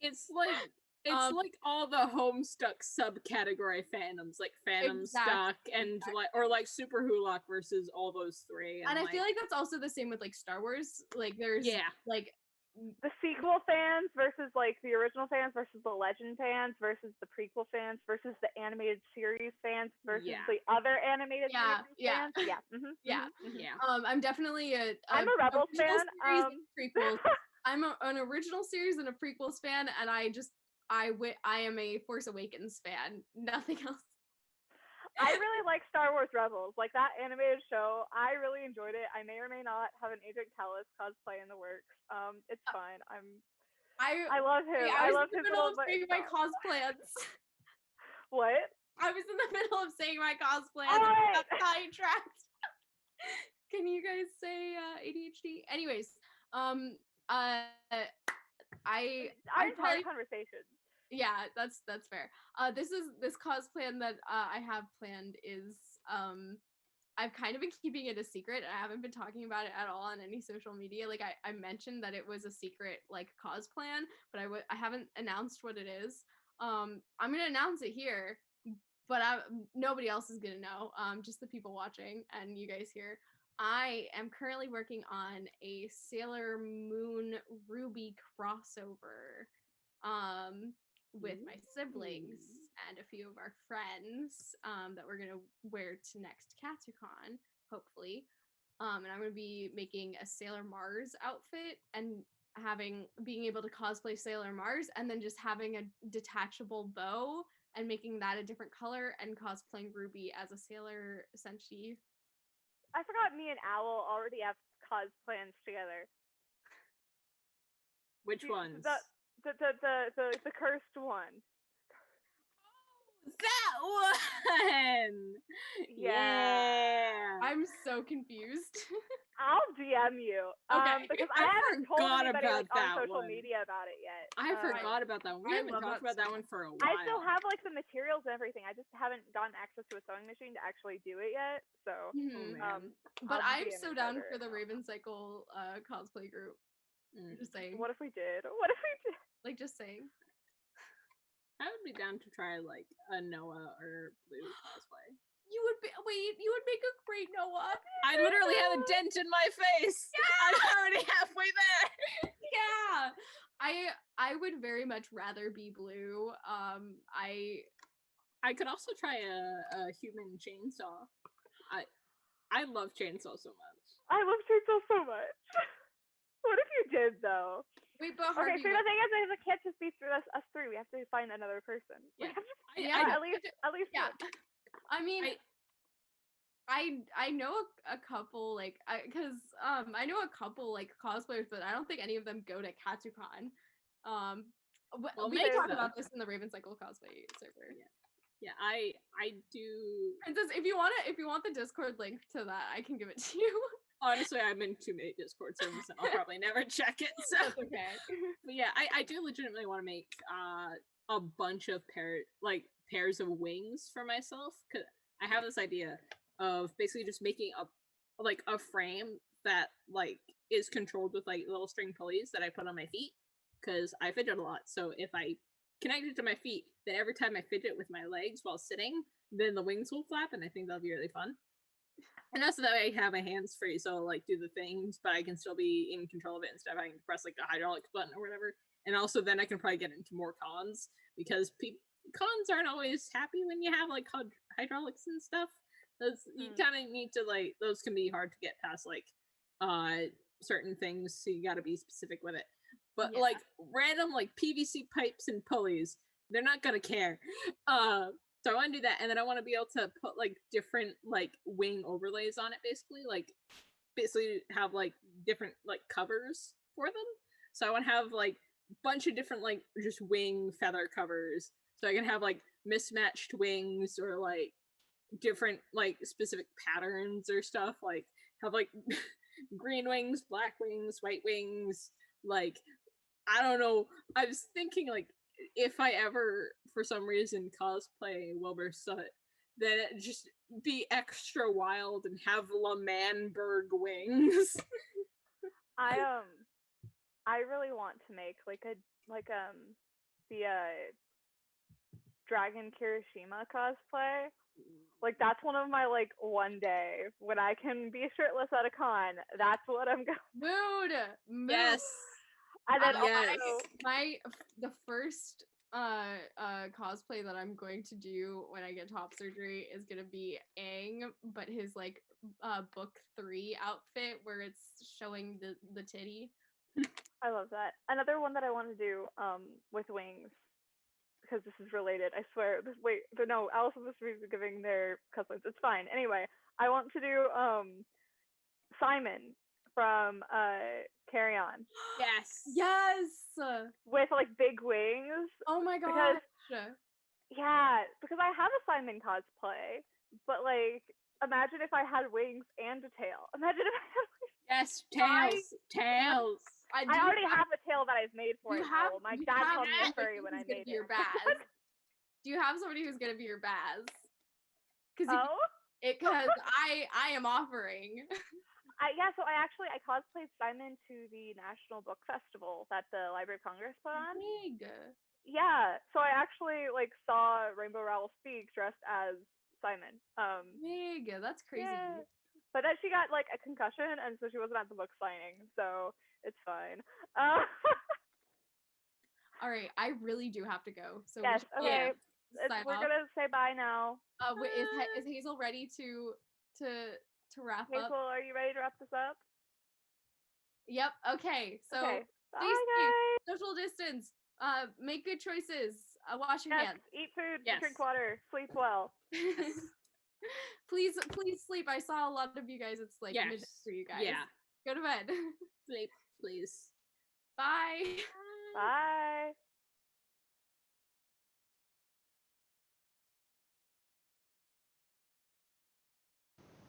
It's like all the Homestuck subcategory fandoms, like Phantom Stuck and like Super Hulock versus all those three. And I feel like that's also the same with like Star Wars. Like there's like the sequel fans versus like the original fans versus the legend fans versus the prequel fans versus the animated series fans versus the other animated series fans. I'm definitely I'm a Rebels fan. Prequels. I'm an original series and a prequels fan, and I am a Force Awakens fan. Nothing else. I really like Star Wars Rebels, like that animated show. I really enjoyed it. I may or may not have an Agent Callus cosplay in the works. It's fine. I love him. I love his little saying my cosplans. What? I was in the middle of saying my cosplans. Right. I got sidetracked. Can you guys say ADHD? Anyways, our entire conversation. Yeah, that's fair. This cosplay that I have planned is I've kind of been keeping it a secret. I haven't been talking about it at all on any social media. Like I mentioned that it was a secret like plan, but I haven't announced what it is. I'm gonna announce it here, but nobody else is gonna know. Just the people watching and you guys here. I am currently working on a Sailor Moon Ruby crossover. With my siblings and a few of our friends that we're gonna wear to next Katsucon, hopefully. And I'm gonna be making a Sailor Mars outfit and being able to cosplay Sailor Mars and then just having a detachable bow and making that a different color and cosplaying Ruby as a Sailor Senshi. I forgot me and Owl already have cos plans together. Which ones? The cursed one. That one! Yeah. I'm so confused. I'll DM you. Okay. Because I haven't told anybody on social one. media about it yet. I forgot about that one. We haven't talked about that one for a while. I still have like the materials and everything. I just haven't gotten access to a sewing machine to actually do it yet. So but I'm so down for the Raven Cycle cosplay group. Just saying. What if we did? Like just saying. I would be down to try like a Noah or Blue cosplay. You would make a great Noah. I literally have a dent in my face. Yeah! I'm already halfway there. Yeah. I would very much rather be Blue. I could also try a human chainsaw. I love chainsaw so much. I love chainsaw so much. What if you did though? Wait, but Okay, Harvey, so the thing is, it can't just be through us three. We have to find another person. Yeah. At least yeah. one. I mean, I know a couple like because I know a couple like cosplayers, but I don't think any of them go to KatsuCon. We can talk about this in the Raven Cycle cosplay server. Yeah, I do. Princess, if you want the Discord link to that, I can give it to you. Honestly, I'm in too many Discord servers and I'll probably never check it. So That's okay. But yeah, I do legitimately want to make a bunch of pairs of wings for myself. Cause I have this idea of basically just making a frame that like is controlled with like little string pulleys that I put on my feet. Cause I fidget a lot. So if I connect it to my feet, then every time I fidget with my legs while sitting, then the wings will flap, and I think that'll be really fun. And also that way I have my hands free, so I'll like do the things, but I can still be in control of it instead of having to press like the hydraulics button or whatever. And also then I can probably get into more cons, because cons aren't always happy when you have like hydraulics and stuff. You kind of need to like, those can be hard to get past like certain things, so you got to be specific with it. But like random like PVC pipes and pulleys, they're not gonna care. So I want to do that, and then I want to be able to put like different like wing overlays on it, basically have like different like covers for them. So I want to have like a bunch of different like just wing feather covers, so I can have like mismatched wings or like different like specific patterns or stuff. Like have like green wings, black wings, white wings. Like I don't know. I was thinking like, if I ever, for some reason, cosplay Wilbur Soot, then it just be extra wild and have L'Manberg wings. I really want to make the Dragon Kirishima cosplay. Like that's one of my like one day when I can be shirtless at a con. That's what I'm going. Mood. Yes. And then the first cosplay that I'm going to do when I get top surgery is gonna be Aang, but his like book 3 outfit where it's showing the titty. I love that. Another one that I want to do with wings, because this is related. I swear. No, Alice was giving their cosplays. It's fine. Anyway, I want to do Simon from Carry On. Yes. With like big wings. Oh my gosh. Because I have a Simon cosplay, but like imagine if I had wings and a tail. Imagine if I had tails. I already have a tail that I've made for it. My dad called me a furry when I made it. Do you have somebody who's gonna be your Baz? Because I am offering. So I cosplayed Simon to the National Book Festival that the Library of Congress put on. Big. Yeah, so I actually like saw Rainbow Rowell speak dressed as Simon. Big. That's crazy. Yeah. But then she got like a concussion, and so she wasn't at the book signing, so it's fine. All right, I really do have to go. So yes, okay. We're gonna say bye now. Wait, is Hazel ready to wrap up? Hazel, are you ready to wrap this up? Yep. Okay. So stay safe, social distance. Make good choices. Wash your hands. Eat food. Drink water. Sleep well. Please sleep. I saw a lot of you guys. It's like midnight for you guys. Yeah. Go to bed. Sleep, please. Bye. Bye.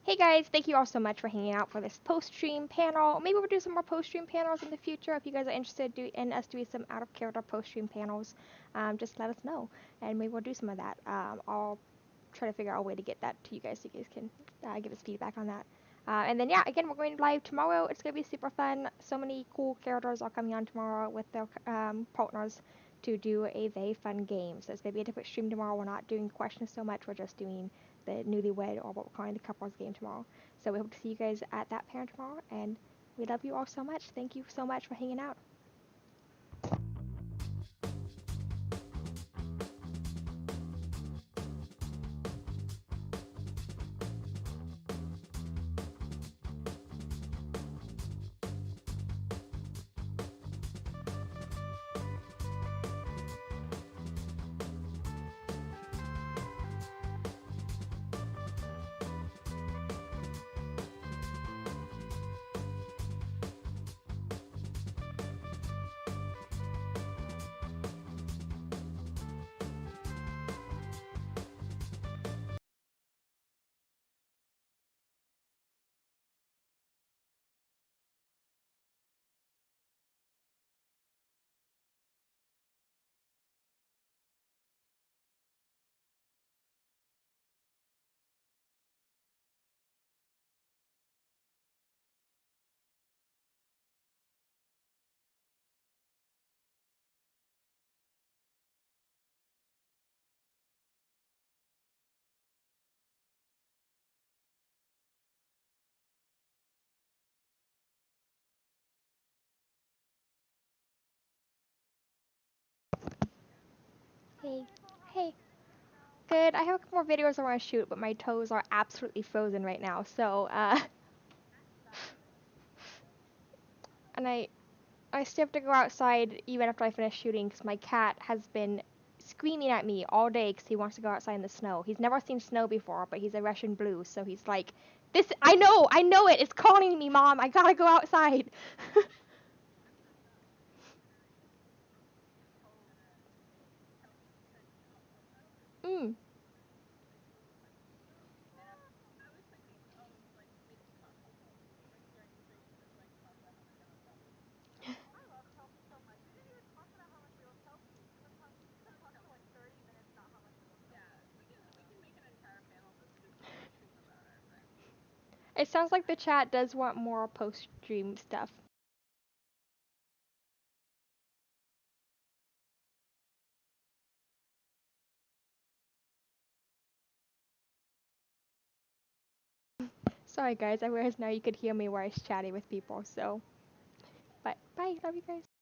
Hey guys, thank you all so much for hanging out for this post-stream panel. Maybe we'll do some more post-stream panels in the future. If you guys are interested in us doing some out-of-character post-stream panels, just let us know, and maybe we'll do some of that. I'll try to figure out a way to get that to you guys so you guys can give us feedback on that. And then again, we're going live tomorrow. It's going to be super fun. So many cool characters are coming on tomorrow with their partners to do a very fun game. So it's maybe a different stream tomorrow. We're not doing questions so much. We're just doing the newlywed, or what we're calling the couples game tomorrow. So we hope to see you guys at that parent tomorrow, and we love you all so much. Thank you so much for hanging out. Hey, hey. Good. I have a couple more videos I want to shoot, but my toes are absolutely frozen right now. So, and I still have to go outside even after I finish shooting because my cat has been screaming at me all day because he wants to go outside in the snow. He's never seen snow before, but he's a Russian blue, so he's like, "This, I know it. It's calling me, Mom. I gotta go outside." mm. It sounds like the chat does want more post-stream stuff. Sorry guys, I realize now you could hear me where I was chatting with people, so. But bye, love you guys.